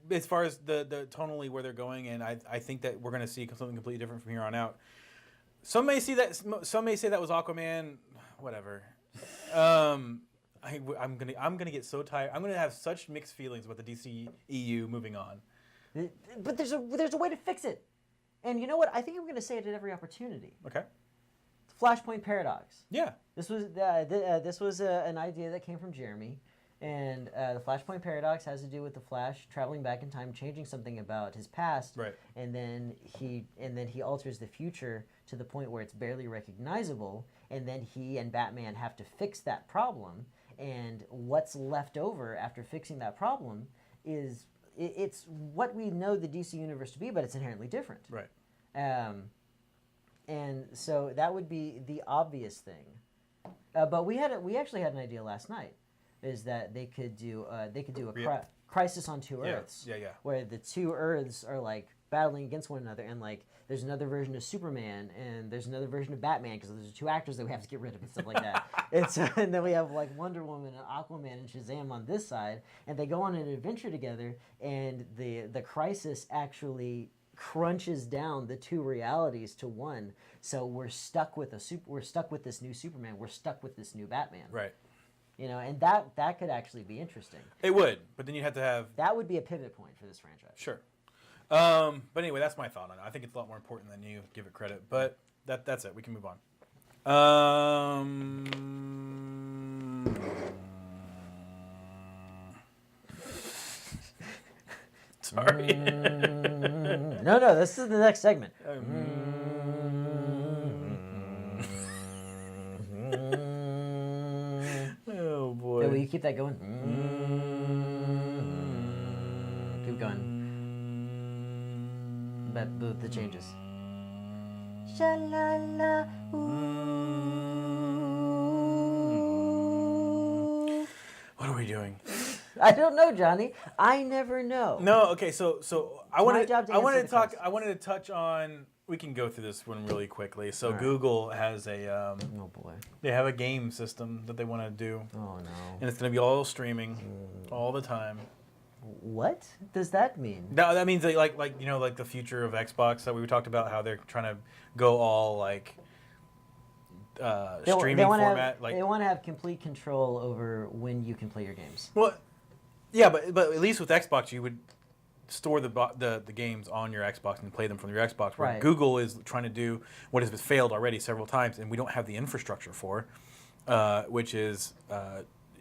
As far as the tonally where they're going, and I think that we're going to see something completely different from here on out. Some may say that was Aquaman. Whatever. I'm gonna get so tired. I'm gonna have such mixed feelings about the DC EU moving on. But there's a way to fix it, and you know what? I think I'm gonna say it at every opportunity. Okay. Flashpoint paradox. Yeah. This was an idea that came from Jeremy, and the Flashpoint paradox has to do with the Flash traveling back in time, changing something about his past, right? And then he alters the future to the point where it's barely recognizable, and then he and Batman have to fix that problem. And what's left over after fixing that problem is it's what we know the DC universe to be, but it's inherently different. Right. And so that would be the obvious thing. But we actually had an idea last night, is that they could do a Crisis on Two Earths. Yeah. Where the two Earths are like battling against one another, and like there's another version of Superman and there's another version of Batman because there's two actors that we have to get rid of and stuff like that. And then we have like Wonder Woman and Aquaman and Shazam on this side, and they go on an adventure together, and the Crisis actually crunches down the two realities to one. So we're stuck with this new Superman. We're stuck with this new Batman. Right. You know, and that could actually be interesting. It would, but then you have to have... That would be a pivot point for this franchise. Sure. But anyway, that's my thought on it. I think it's a lot more important than you give it credit. But that's it. We can move on. Sorry. No, this is the next segment. Oh, boy. Will you keep that going? Keep going. But the changes. Sha-la-la, What are we doing? I don't know, Johnny. I never know. No, okay, so I wanted to touch on. We can go through this one really quickly. So right. Google has a oh boy. They have a game system that they want to do. Oh no. And it's going to be all streaming all the time. What does that mean? No, that means like like the future of Xbox that we talked about, how they're trying to go all like streaming format. They want to have complete control over when you can play your games. Well, yeah, but at least with Xbox, you would store the games on your Xbox and play them from your Xbox. Where Right. Google is trying to do what has failed already several times, and we don't have the infrastructure for, which is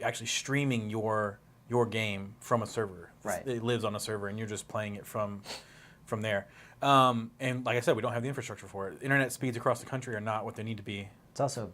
actually streaming your game from a server. Right. It lives on a server, and you're just playing it from there. And like I said, we don't have the infrastructure for it. Internet speeds across the country are not what they need to be. It's also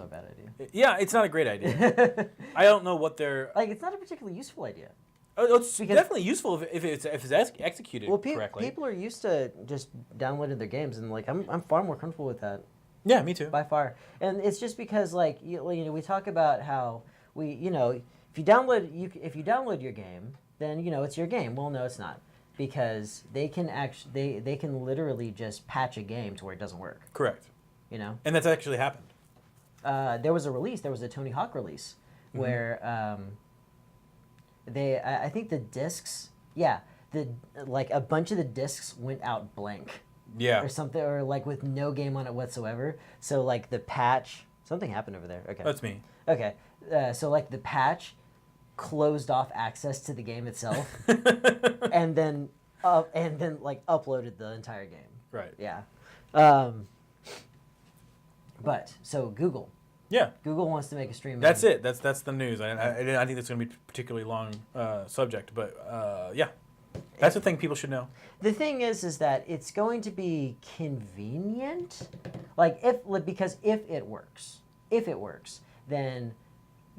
a bad idea. Yeah, it's not a great idea. I don't know what they're. Like, it's not a particularly useful idea. It's Because- definitely useful if it's executed correctly. People are used to just downloading their games, and like I'm far more comfortable with that Yeah, me too. by far. And it's just because like we talk about how if you download your game, then it's your game. Well, no, it's not, because they can they can literally just patch a game to where it doesn't work. Correct. And that's actually happened. there was a Tony Hawk release where I think the discs, like a bunch of the discs went out blank Yeah. or something, or like with no game on it whatsoever. So like the patch, something happened over there. Okay. That's me. Okay. So like the patch closed off access to the game itself, and then like uploaded the entire game. Right. Yeah. But so Google Yeah. wants to make a streaming. That's it. That's the news. I think that's going to be a particularly long subject, but yeah, that's the thing people should know. The thing is that it's going to be convenient, because if it works, then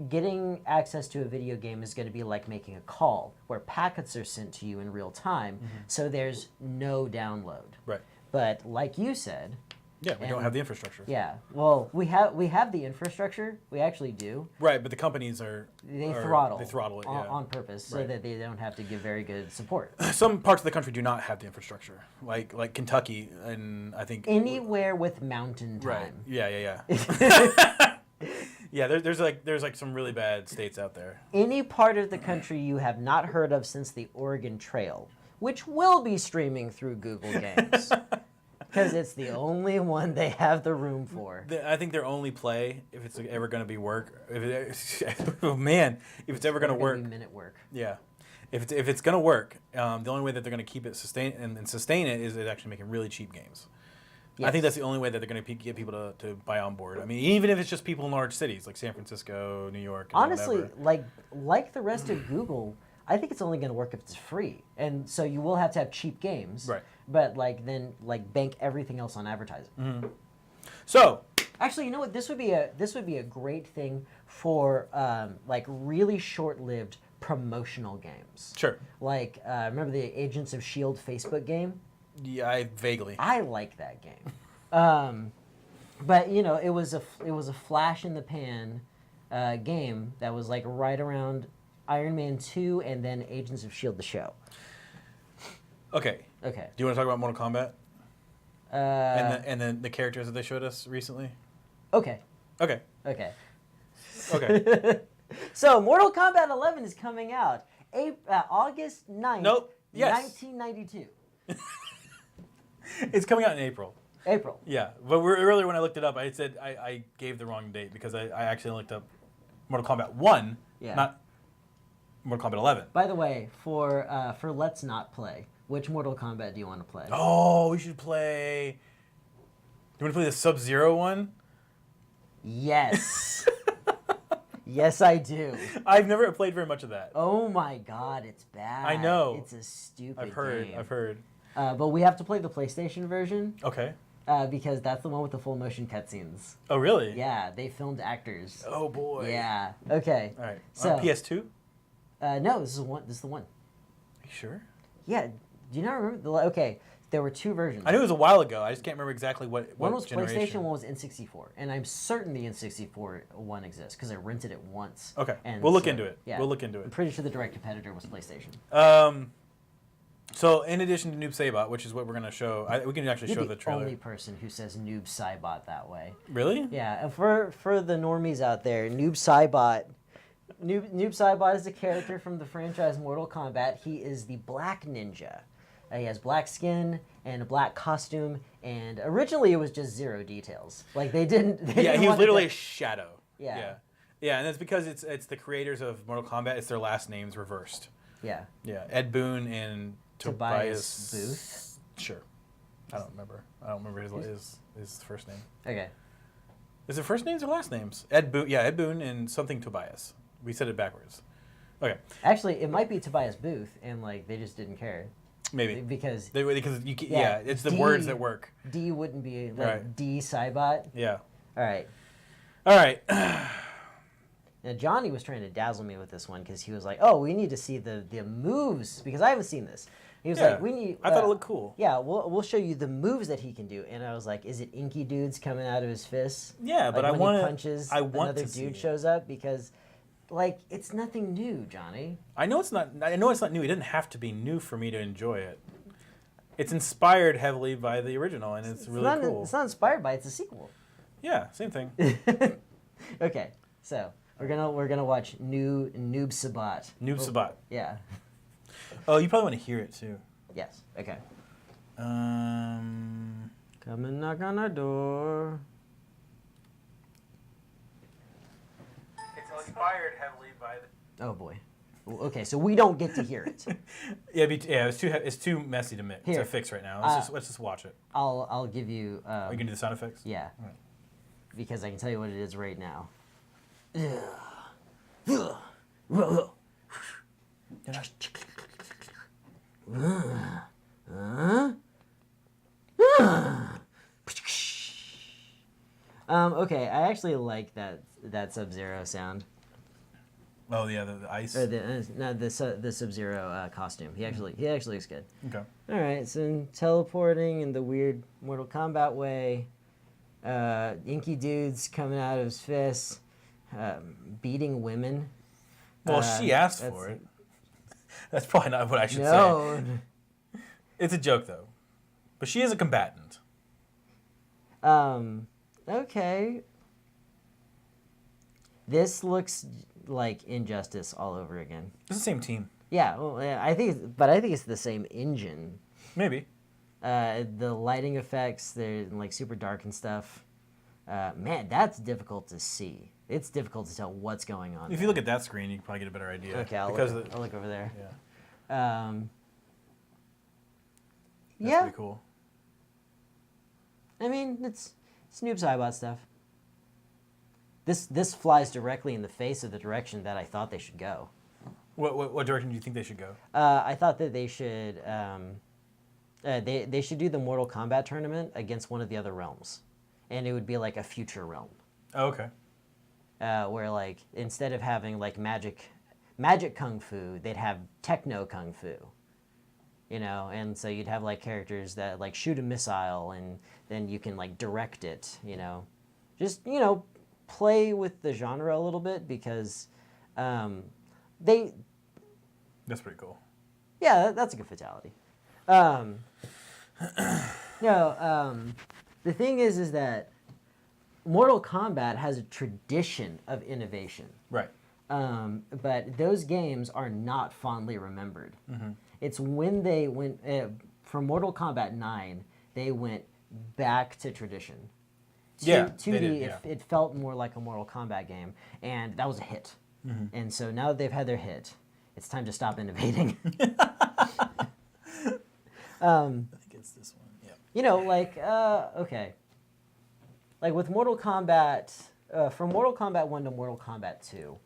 getting access to a video game is going to be like making a call, where packets are sent to you in real time, so there's no download. Right. But like you said, Yeah, we don't have the infrastructure. yeah, well, we have the infrastructure. We actually do. Right, but the companies They throttle it on purpose so Right. that they don't have to give very good support. Some parts of the country do not have the infrastructure, like Kentucky, and I think Anywhere with mountain time. Right. Yeah. Yeah, there's like some really bad states out there. Any part of the country you have not heard of since the Oregon Trail, which will be streaming through Google Games, because it's the only one they have the room for. I think their only play, if it's ever going to be work, oh man, if it's ever going to It's gonna work, be minute work. yeah, if it's going to work, the only way that they're going to keep it sustain it is actually making really cheap games. I Yes. think that's the only way that they're going to get people to buy on board. I mean, even if it's just people in large cities like San Francisco, New York. And Honestly, whatever. like the rest of Google, I think it's only going to work if it's free, and so you will have to have cheap games. Right. But then bank everything else on advertising. So Actually, you know what? This would be a great thing for really short-lived promotional games. sure, Like remember the Agents of Shield Facebook game? yeah, I vaguely. I like that game. But it was a flash in the pan game that was like right around Iron Man 2 and then Agents of Shield the show. Okay. Okay. Do you want to talk about Mortal Kombat Uh, and then the characters that they showed us recently? okay. Okay. Okay. Okay. So Mortal Kombat 11 is coming out August 9th, Nope. Yes. 1992. It's coming out in April. April. Yeah, but earlier when I looked it up, I said I gave the wrong date because I actually looked up Mortal Kombat 1, Yeah. not Mortal Kombat 11. By the way, for Let's Not Play, which Mortal Kombat do you want to play? Oh, we should play. Do you want to play the Sub-Zero one? Yes. Yes, I do. I've never played very much of that. Oh my God, it's bad. I know. It's a stupid I've heard. game. I've heard. But we have to play the PlayStation version Okay. because that's the one with the full motion cutscenes. Oh, really? Yeah, they filmed actors. Oh boy. Yeah. Okay. All right. So- On PS2? No, this is one. This is the one. Are you sure? Yeah. Do you not remember? Okay. There were two versions. I knew it was a while ago. I just can't remember exactly what One was generation. PlayStation, one was N64, and I'm certain the N64 one exists because I rented it once. Okay. And We'll look so- into it. Yeah. We'll look into I'm it. pretty sure the direct competitor was PlayStation. So in addition to Noob Saibot, which is what we're going to show, we can actually You're show the trailer. only person who says Noob Saibot that way. Really? Yeah, and for the normies out there, Noob Saibot Noob Saibot is a character from the franchise Mortal Kombat. He is the Black Ninja. He has black skin and a black costume, and originally it was just zero details. Like they didn't. Yeah, he was literally a shadow. Yeah. Yeah, and that's because it's the creators of Mortal Kombat. It's their last names reversed. Yeah. Yeah, Ed Boon and Tobias Booth. Sure. I don't remember his first name. Okay. Is it first names or last names? Ed Boon and something Tobias. We said it backwards. Okay. Actually, it might be Tobias Booth, and like they just didn't care. Maybe because it's the words that work. D wouldn't be like Right. D Saibot. Yeah. All right. All right. Now Johnny was trying to dazzle me with this one because he was like, "Oh, we need to see the moves because I haven't seen this." He was like, "We need." I thought it looked cool. Yeah, we'll show you the moves that he can do, and I was like, "Is it inky dudes coming out of his fists?" Yeah, like but I when want he punches, another to dude shows up because, like, it's nothing new, Johnny. I know it's not new. It didn't have to be new for me to enjoy it. It's inspired heavily by the original, and it's really cool. It's not inspired by it, it's a sequel. Yeah, same thing. Okay, so we're gonna watch Noob Saibot. Noob Saibot. Yeah. Oh, you probably want to hear it too. Yes. Okay. Um. Come and knock on our door. It's inspired heavily by the. Oh boy. Okay, so we don't get to hear it. It's too messy to fix right now. Let's just watch it. I'll give you. Are you gonna do the sound effects? Yeah. Right. Because I can tell you what it is right now. Okay, I actually like that Sub-Zero sound. Oh yeah, the ice. Or the Sub-Zero costume. He actually looks good. Okay. All right, so teleporting in the weird Mortal Kombat way. Inky dudes coming out of his fists, beating women. Well, she asked for it. That's probably not what I should say. No. It's a joke though, but she is a combatant. Okay. This looks like Injustice all over again. It's the same team. Yeah, well, yeah, I think it's the same engine. Maybe. The lighting effects, they're like super dark and stuff. Man, that's difficult to see. It's difficult to tell what's going on. If you look at that screen, you can probably get a better idea. Okay, I'll look over there. Yeah. That's Yeah. pretty cool. I mean, it's Noob Saibot stuff. This flies directly in the face of the direction that I thought they should go. What direction do you think they should go? I thought that they should they should do the Mortal Kombat tournament against one of the other realms, and it would be like a future realm. Oh, okay. Where like instead of having like magic kung fu, they'd have techno kung fu. You know, and so you'd have like characters that like shoot a missile, and then you can like direct it. You know, just play with the genre a little bit because they. That's pretty cool. Yeah, that's a good fatality. The thing is that Mortal Kombat has a tradition of innovation. Right. But those games are not fondly remembered. Mm-hmm. It's when they went, from Mortal Kombat 9, they went back to tradition. 2D, it felt more like a Mortal Kombat game, and that was a hit. Mm-hmm. And so now that they've had their hit, it's time to stop innovating. I think it's this one. Yeah. Okay. Like with Mortal Kombat, from Mortal Kombat 1 to Mortal Kombat 2,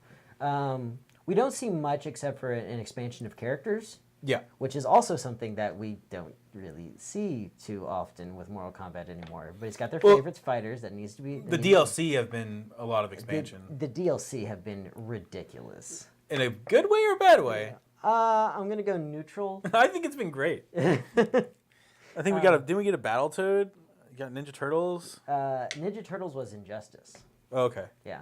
we don't see much except for an expansion of characters. Yeah. Which is also something that we don't really see too often with Mortal Kombat anymore. But it's got their favorites fighters that needs to be... The DLC have been a lot of expansion. The DLC have been ridiculous. In a good way or a bad way? I'm going to go neutral. I think it's been great. I think didn't we get a Battletoad? You got Ninja Turtles? Ninja Turtles was Injustice. Oh, okay. Yeah.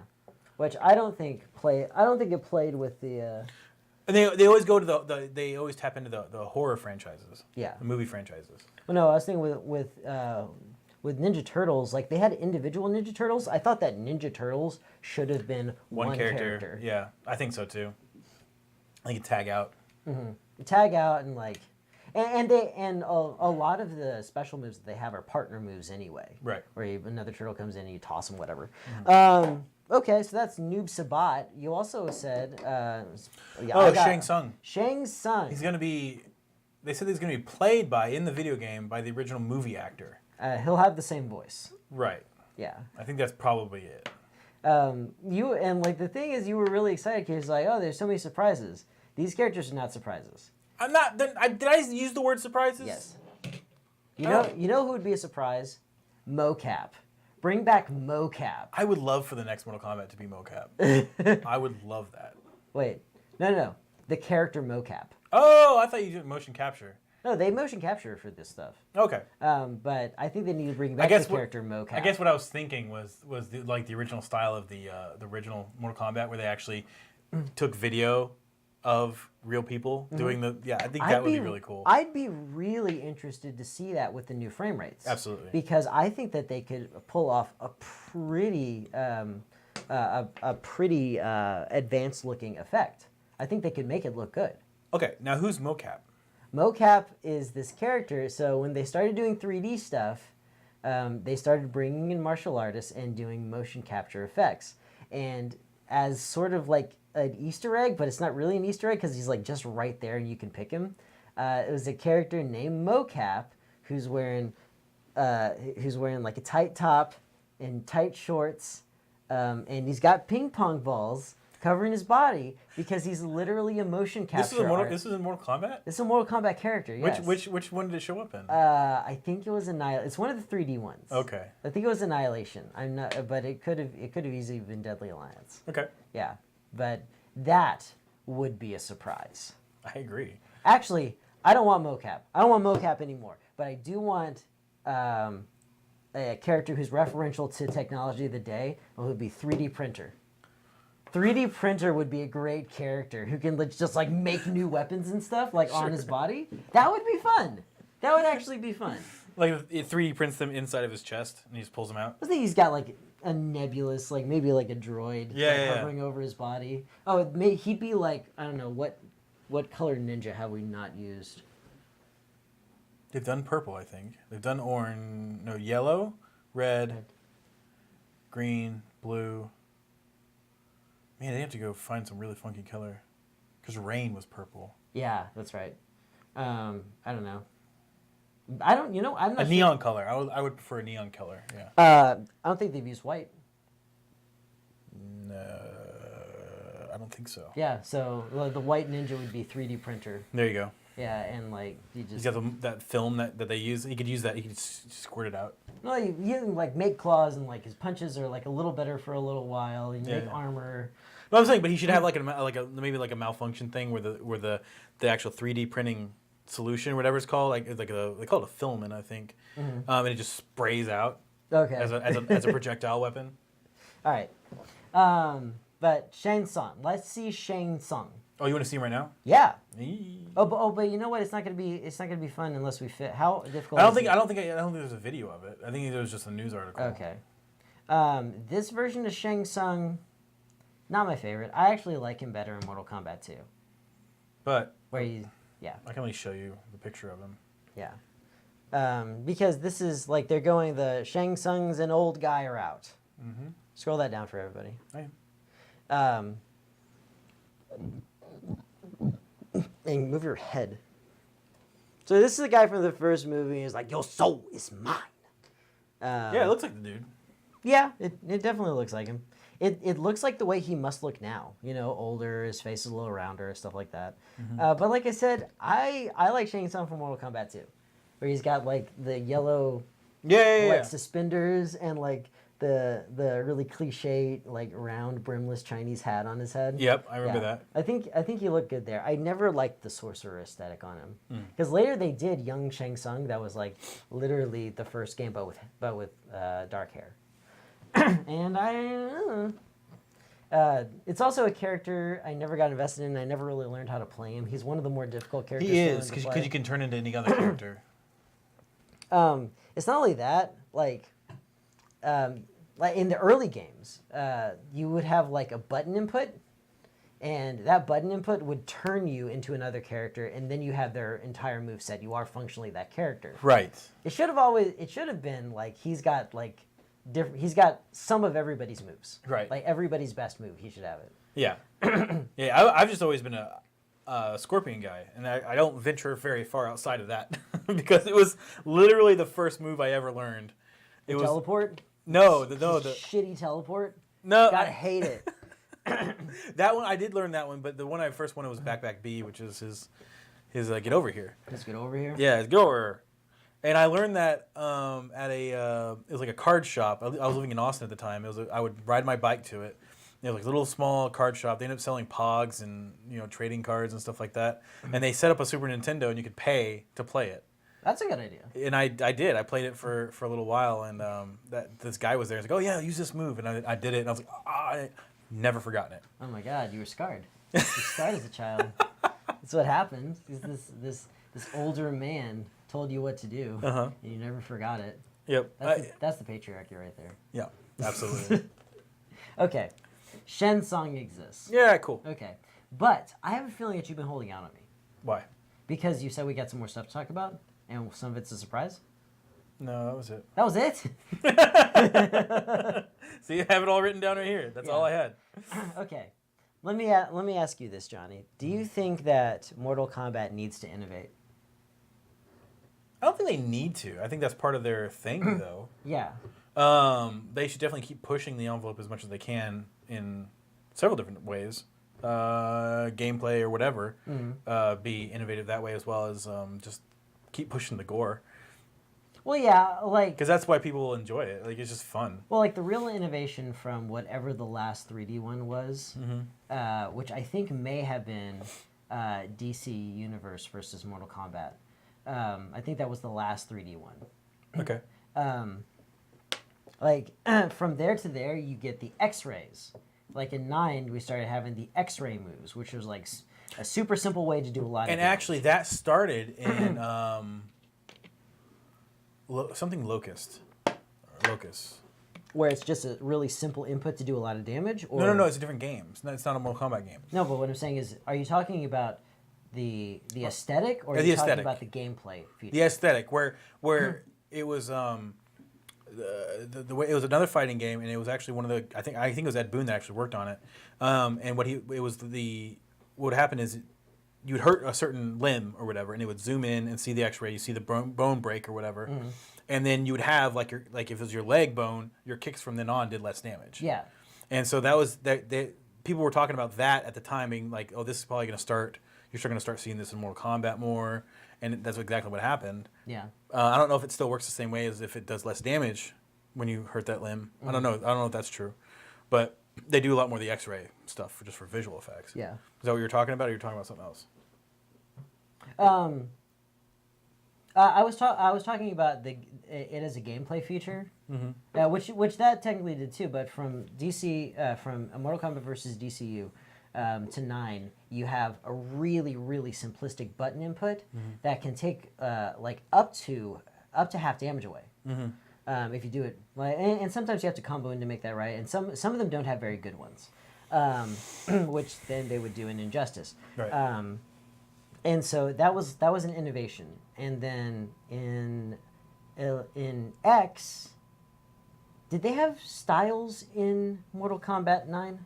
Which I don't think it played with the... And they always go to they always tap into the horror franchises. Yeah. The movie franchises. Well, no, I was thinking with with Ninja Turtles, like they had individual Ninja Turtles. I thought that Ninja Turtles should have been one character. Yeah, I think so too. Like you tag out. Tag out and like, and a lot of the special moves that they have are partner moves anyway. Right. Where another turtle comes in and you toss them, whatever. Okay, so that's Noob Saibot. You also said, Shang Tsung. Shang Tsung. He's gonna be. They said he's gonna be played by in the video game by the original movie actor. He'll have the same voice. Right. Yeah. I think that's probably it. You and like the thing is, you were really excited because like, oh, there's so many surprises. These characters are not surprises. I'm not. Did I use the word surprises? Yes. You know who would be a surprise? Mocap. Bring back Mocap. I would love for the next Mortal Kombat to be Mocap. I would love that. Wait, no. The character Mocap. Oh, I thought you did motion capture. No, they motion capture for this stuff. Okay. But I think they need to bring back the character Mocap. I guess what I was thinking was the original style of the original Mortal Kombat, where they actually took video of real people doing the. Yeah, I think that would be really cool. I'd be really interested to see that with the new frame rates. Absolutely. Because I think that they could pull off a pretty advanced looking effect. I think they could make it look good. Okay, now who's Mocap? Mocap is this character. So when they started doing 3D stuff, they started bringing in martial artists and doing motion capture effects. And as sort of like an Easter egg, but it's not really an Easter egg because he's like just right there and you can pick him. It was a character named Mocap who's wearing like a tight top and tight shorts, and he's got ping pong balls covering his body because he's literally a motion capture. This is in Mortal Kombat. It's a Mortal Kombat character. Yes. Which one did it show up in? I think it was Annihilation. It's one of the 3D ones. Okay. I think it was Annihilation. I'm not, but it could have easily been Deadly Alliance. Okay. Yeah, but that would be a surprise. I agree. Actually, I don't want Mocap. I don't want Mocap anymore. But I do want a character who's referential to technology of the day, and would be 3D printer. 3D printer would be a great character who can just like make new weapons and stuff like on his body. That would be fun. That would actually be fun. Like it 3D prints them inside of his chest and he just pulls them out. I think he's got like a nebulous, like maybe like a droid hovering over his body. Oh, he'd be like, I don't know, what color ninja have we not used? They've done purple, I think. They've done orange, no, yellow, red, green, blue. Man, they have to go find some really funky color. Because Rain was purple. Yeah, that's right. I don't know. I'm not a neon color. I would prefer a neon color, yeah. I don't think they've used white. No, I don't think so. Yeah, so the white ninja would be 3D printer. There you go. Yeah, and like you just... He's got that film that they use. He could use that. He could squirt it out. No, you can like make claws and like his punches are like a little better for a little while. You make armor. No, I'm saying, but he should have maybe a malfunction thing where the actual 3D printing solution, whatever it's called, they call it a filament, I think, and it just sprays out. Okay. As a projectile weapon. All right, but Shang Tsung. Let's see Shang Tsung. Oh, you want to see him right now? Yeah. But you know what? It's not gonna be fun unless we fit. How difficult? I don't think there's a video of it. I think there was just a news article. Okay. This version of Shang Tsung, not my favorite. I actually like him better in Mortal Kombat 2. But I can only show you the picture of him. Yeah. Because this is like they're going the Shang Tsung's an old guy are out. Mm-hmm. Scroll that down for everybody. Right. And move your head. So this is the guy from the first movie. He's like, your soul is mine. Yeah, it looks like the dude. Yeah, it definitely looks like him. It looks like the way he must look now. You know, older, his face is a little rounder, stuff like that. Mm-hmm. But like I said, I like Shang Tsung from Mortal Kombat 2. Where he's got like the yellow suspenders and like the really cliche like round brimless Chinese hat on his head. Yep, I remember that. I think he looked good there. I never liked the sorcerer aesthetic on him because later they did Young Shang Tsung that was like literally the first game but with dark hair. And it's also a character I never got invested in. I never really learned how to play him. He's one of the more difficult characters. He is because you can turn into any other character. It's not only that, like in the early games, you would have like a button input, and that button input would turn you into another character, and then you have their entire moveset. You are functionally that character. Right. It should have been like he's got like different. He's got some of everybody's moves. Right. Like everybody's best move, he should have it. Yeah. Yeah. I've just always been a Scorpion guy, and I don't venture very far outside of that because it was literally the first move I ever learned. It was Teleport. no, the Shitty teleport. no. Gotta hate it. That one I did learn that one, but the one I first wanted was back B, which is his get over here. Let's get over here. Yeah, get over here. And I learned that at it was like a card shop. I was living in Austin at the time. I would ride my bike to it. It was like a little small card shop. They ended up selling Pogs and trading cards and stuff like that. And they set up a Super Nintendo, and you could pay to play it. That's a good idea. And I did. I played it for a little while, and this guy was there. He's like, "Oh yeah, use this move," and I did it, and I was like, I never forgotten it. Oh my God, you were scarred. You were scarred as a child. That's what happened. This older man told you what to do, and you never forgot it. Yep. That's the patriarchy right there. Yeah, absolutely. Okay, Shen's song exists. Yeah, cool. Okay, but I have a feeling that you've been holding out on me. Why? Because you said we got some more stuff to talk about, and some of it's a surprise. No, that was it. That was it? See, I have it all written down right here. That's all I had. Okay. Let me ask you this, Johnny. Do you think that Mortal Kombat needs to innovate? I don't think they need to. I think that's part of their thing, though. Yeah. They should definitely keep pushing the envelope as much as they can in several different ways. Gameplay or whatever. Be innovative that way as well as just keep pushing the gore. Well, yeah, like... Because that's why people will enjoy it. Like, it's just fun. Well, like, the real innovation from whatever the last 3D one was, which I think may have been DC Universe versus Mortal Kombat. I think that was the last 3D one. Okay. From there to there, you get the X-rays. Like, in 9, we started having the X-ray moves, which was, like, a super simple way to do a lot of And damage. actually, that started in... something Locust. Or Locus. Where it's just a really simple input to do a lot of damage? Or... No, it's a different game. It's not a Mortal Kombat game. No, but what I'm saying is, are you talking about the aesthetic, or are the you aesthetic. talking about the gameplay feature? The aesthetic, where it was the way it was another fighting game, and it was actually one of the I think it was Ed Boon that actually worked on it. And what would happen is you would hurt a certain limb or whatever, and it would zoom in and see the X-ray. You see the bone break or whatever, and then you would have like if it was your leg bone, your kicks from then on did less damage. Yeah. And so that was that. People were talking about that at the time, being like, "Oh, this is probably going to start. You're going to start seeing this in Mortal Kombat more," and that's exactly what happened. Yeah. I don't know if it still works the same way as if it does less damage when you hurt that limb. I don't know. I don't know if that's true, but they do a lot more of the X-ray stuff just for visual effects. Yeah. Is that what you're talking about, or you're talking about something else? I was talking about it as a gameplay feature, which that technically did too. But from DC, from Mortal Kombat versus DCU to 9, you have a really simplistic button input that can take like up to half damage away. If you do it, and sometimes you have to combo in to make that right. And some of them don't have very good ones, which then they would do in Injustice. Right. And so that was an innovation. And then in X, did they have styles in Mortal Kombat 9?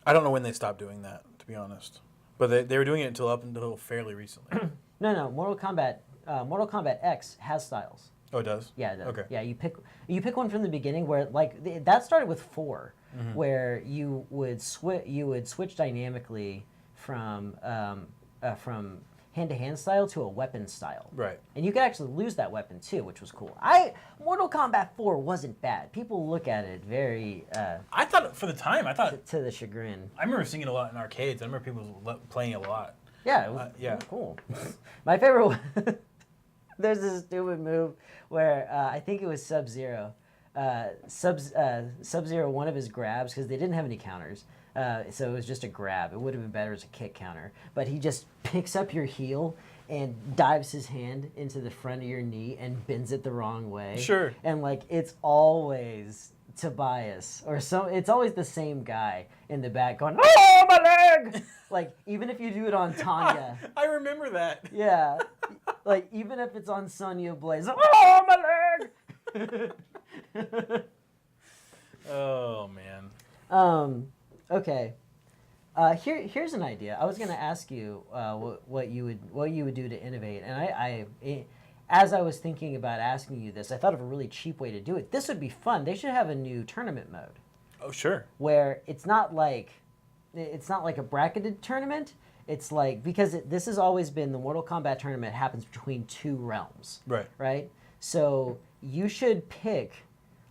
I don't know when they stopped doing that, to be honest. But they were doing it until fairly recently. No. Mortal Kombat X has styles. Oh, it does? Yeah, it does. Okay. Yeah, you pick one from the beginning where that started with 4, where you would switch dynamically from hand-to-hand style to a weapon style. Right. And you could actually lose that weapon too, which was cool. Mortal Kombat 4 wasn't bad. People look at it very... I thought, for the time, to the chagrin. I remember seeing it a lot in arcades. I remember people playing it a lot. Yeah, it was yeah. Cool. My favorite one... There's this stupid move where I think it was Sub-Zero. Sub-Zero, one of his grabs, because they didn't have any counters, so it was just a grab. It would have been better as a kick counter. But he just picks up your heel and dives his hand into the front of your knee and bends it the wrong way. Sure. And like it's always Tobias or so. It's always the same guy in the back going, "Oh, my leg!" Like even if you do it on Tanya. I remember that. Yeah. Like even if it's on Sonya Blaze, "Oh, my leg!" Oh man. Okay. Here's an idea. I was going to ask you what you would do to innovate, and as I was thinking about asking you this, I thought of a really cheap way to do it. This would be fun. They should have a new tournament mode Oh sure. where it's not like a bracketed tournament. It's like this has always been the Mortal Kombat tournament happens between two realms. Right. Right. So you should pick,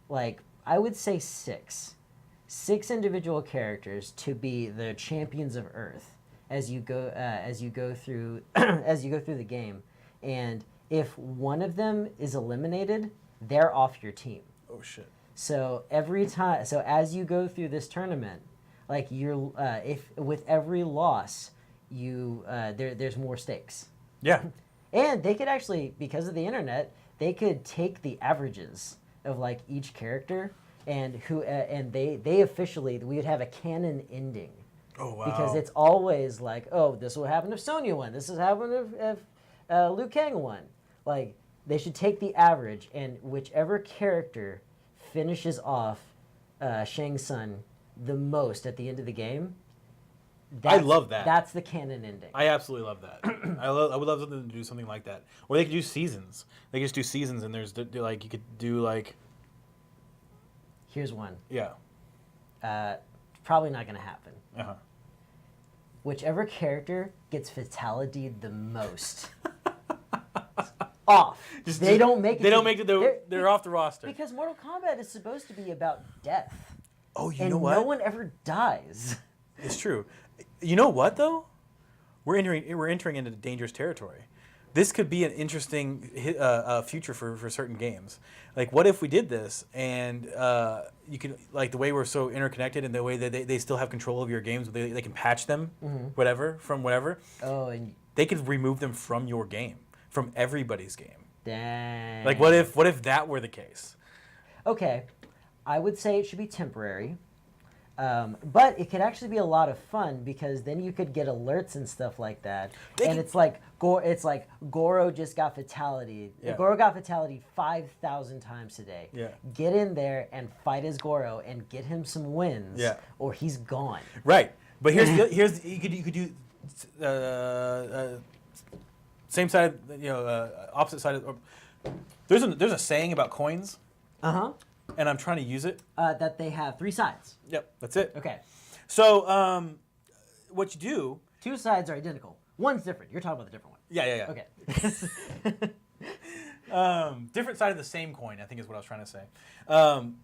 like I would say six individual characters to be the champions of Earth as you go through the game, and if one of them is eliminated, they're off your team. Oh shit. So as you go through this tournament, like if with every loss, there's more stakes. Yeah. And they could actually, because of the internet, they could take the averages of like each character and they officially, we would have a canon ending. Oh wow. Because it's always like, oh, this will happen if Sonya won. This is happening if Liu Kang won. Like they should take the average, and whichever character finishes off Shang Tsung the most at the end of the game. I love that. That's the canon ending. I absolutely love that. I would love them to do something like that, or they could do seasons. They could just do seasons, and there's like you could do like. Here's one. Yeah. Probably not going to happen. Uh-huh. Whichever character gets fatality the most. Off. They don't make it. They don't make it. They're off the roster. Because Mortal Kombat is supposed to be about death. Oh, you know what? No one ever dies. It's true. You know what though? We're entering into dangerous territory. This could be an interesting future for certain games. Like, what if we did this and you could, like, the way we're so interconnected and the way that they still have control of your games, they can patch them, from whatever. Oh, and they could remove them from your game, from everybody's game. dang. Like, what if that were the case? Okay, I would say it should be temporary. But it could actually be a lot of fun because then you could get alerts and stuff like that. It's like Goro just got fatality. Yeah. Goro got fatality 5,000 times today. Yeah. Get in there and fight as Goro and get him some wins. Yeah. Or he's gone. Right. But here's you could do same side, opposite side. There's a saying about coins. And I'm trying to use it. That they have 3 sides. Yep, that's it. Okay. So, what you do? 2 sides are identical. One's different. You're talking about the different one. Yeah. Okay. Different side of the same coin, I think is what I was trying to say.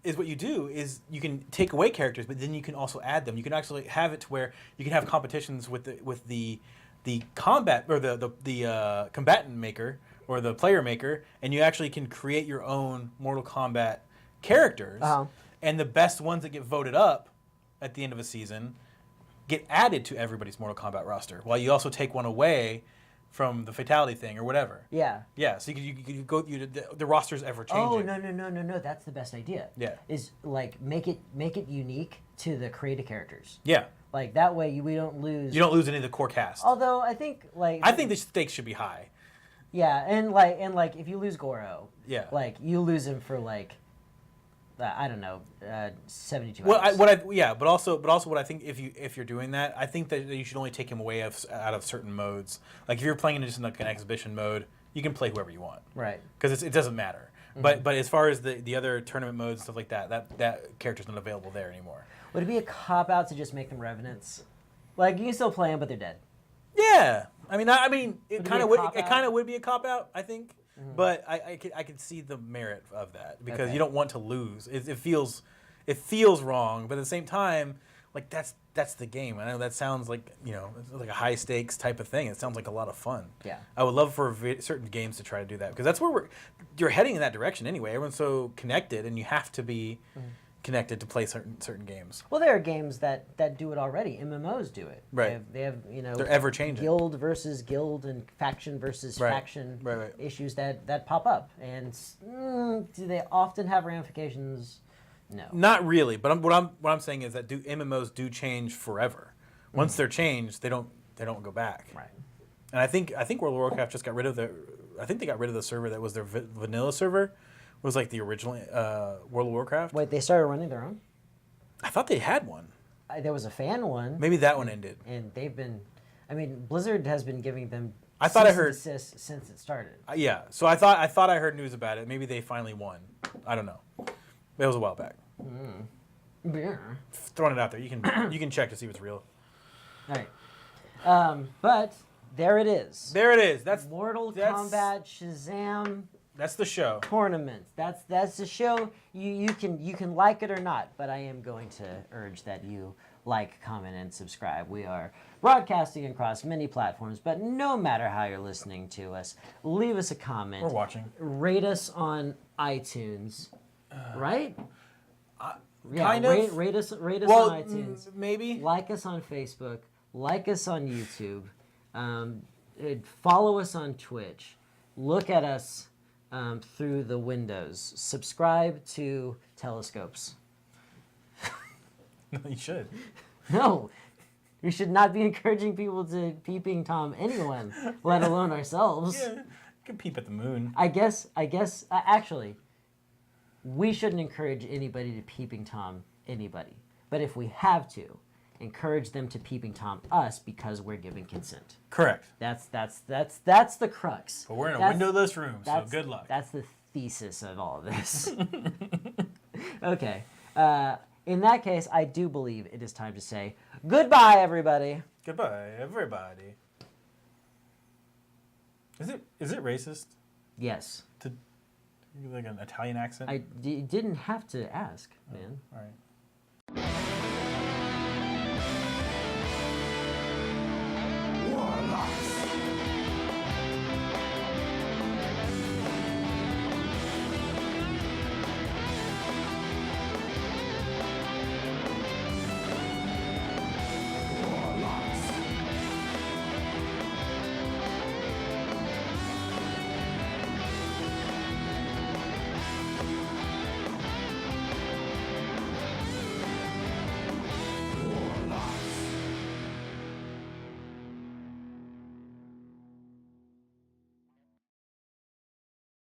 Is what you do is you can take away characters, but then you can also add them. You can actually have it to where you can have competitions with the combat or the combatant maker or the player maker, and you actually can create your own Mortal Kombat characters, and the best ones that get voted up at the end of a season get added to everybody's Mortal Kombat roster, while you also take one away from the fatality thing or whatever. Yeah. Yeah, so you could go, the roster's ever changing. Oh, no, that's the best idea. Yeah. Is like make it unique to the created characters. Yeah. Like that way we don't lose. You don't lose any of the core cast. Although I think the stakes should be high. Yeah, and like if you lose Goro, Yeah. like you lose him for like I don't know, 72 Well, hours. but also what I think if you're doing that, I think that you should only take him away out of certain modes. Like if you're playing in just like an exhibition mode, you can play whoever you want. Right. Because it doesn't matter. But as far as the other tournament modes and stuff like that character's not available there anymore. Would it be a cop out to just make them revenants? Like you can still play them, but they're dead. Yeah, I mean, it kind of would be a cop out, I think. But I could see the merit of that because you don't want to lose. It feels wrong, but at the same time, like that's the game. I know that sounds like it's like a high stakes type of thing. It sounds like a lot of fun. Yeah, I would love for certain games to try to do that because that's where you're heading in that direction anyway. Everyone's so connected, and you have to be connected to play certain games. Well, there are games that do it already. MMOs do it. Right. They have They're ever changing. Guild versus guild and faction versus faction issues that pop up. And do they often have ramifications? No. Not really. But what I'm saying is that MMOs do change forever. Once they're changed, they don't go back. Right. And I think World of Warcraft just got rid of they got rid of the server that was their vanilla server. It was like the original World of Warcraft. Wait, they started running their own? I thought they had one. There was a fan one. Maybe that one ended. And they've been, Blizzard has been giving them I thought I heard since it started. Yeah. So I thought I heard news about it. Maybe they finally won. I don't know. It was a while back. Yeah. Throwing it out there. You can check to see if it's real. All right. But there it is. There it is. That's Mortal Kombat Shazam. That's the show. Tournament. That's the show. You can like it or not, but I am going to urge that you like, comment, and subscribe. We are broadcasting across many platforms, but no matter how you're listening to us, leave us a comment. Or watching. Rate us on iTunes. Right? Kind of. Rate us on iTunes. Maybe. Like us on Facebook. Like us on YouTube. Follow us on Twitch. Look at us through the windows. Subscribe to Telescopes. No, you should. No. We should not be encouraging people to peeping Tom anyone, let alone ourselves. Yeah, you can peep at the moon. I guess, actually, we shouldn't encourage anybody to peeping Tom anybody. But if we have to, encourage them to peeping Tom us because we're giving consent. Correct. That's the crux. But we're in a windowless room, so good luck. That's the thesis of all of this. Okay. In that case, I do believe it is time to say goodbye, everybody. Goodbye, everybody. Is it racist? Yes. To like an Italian accent? I didn't have to ask, man. All right.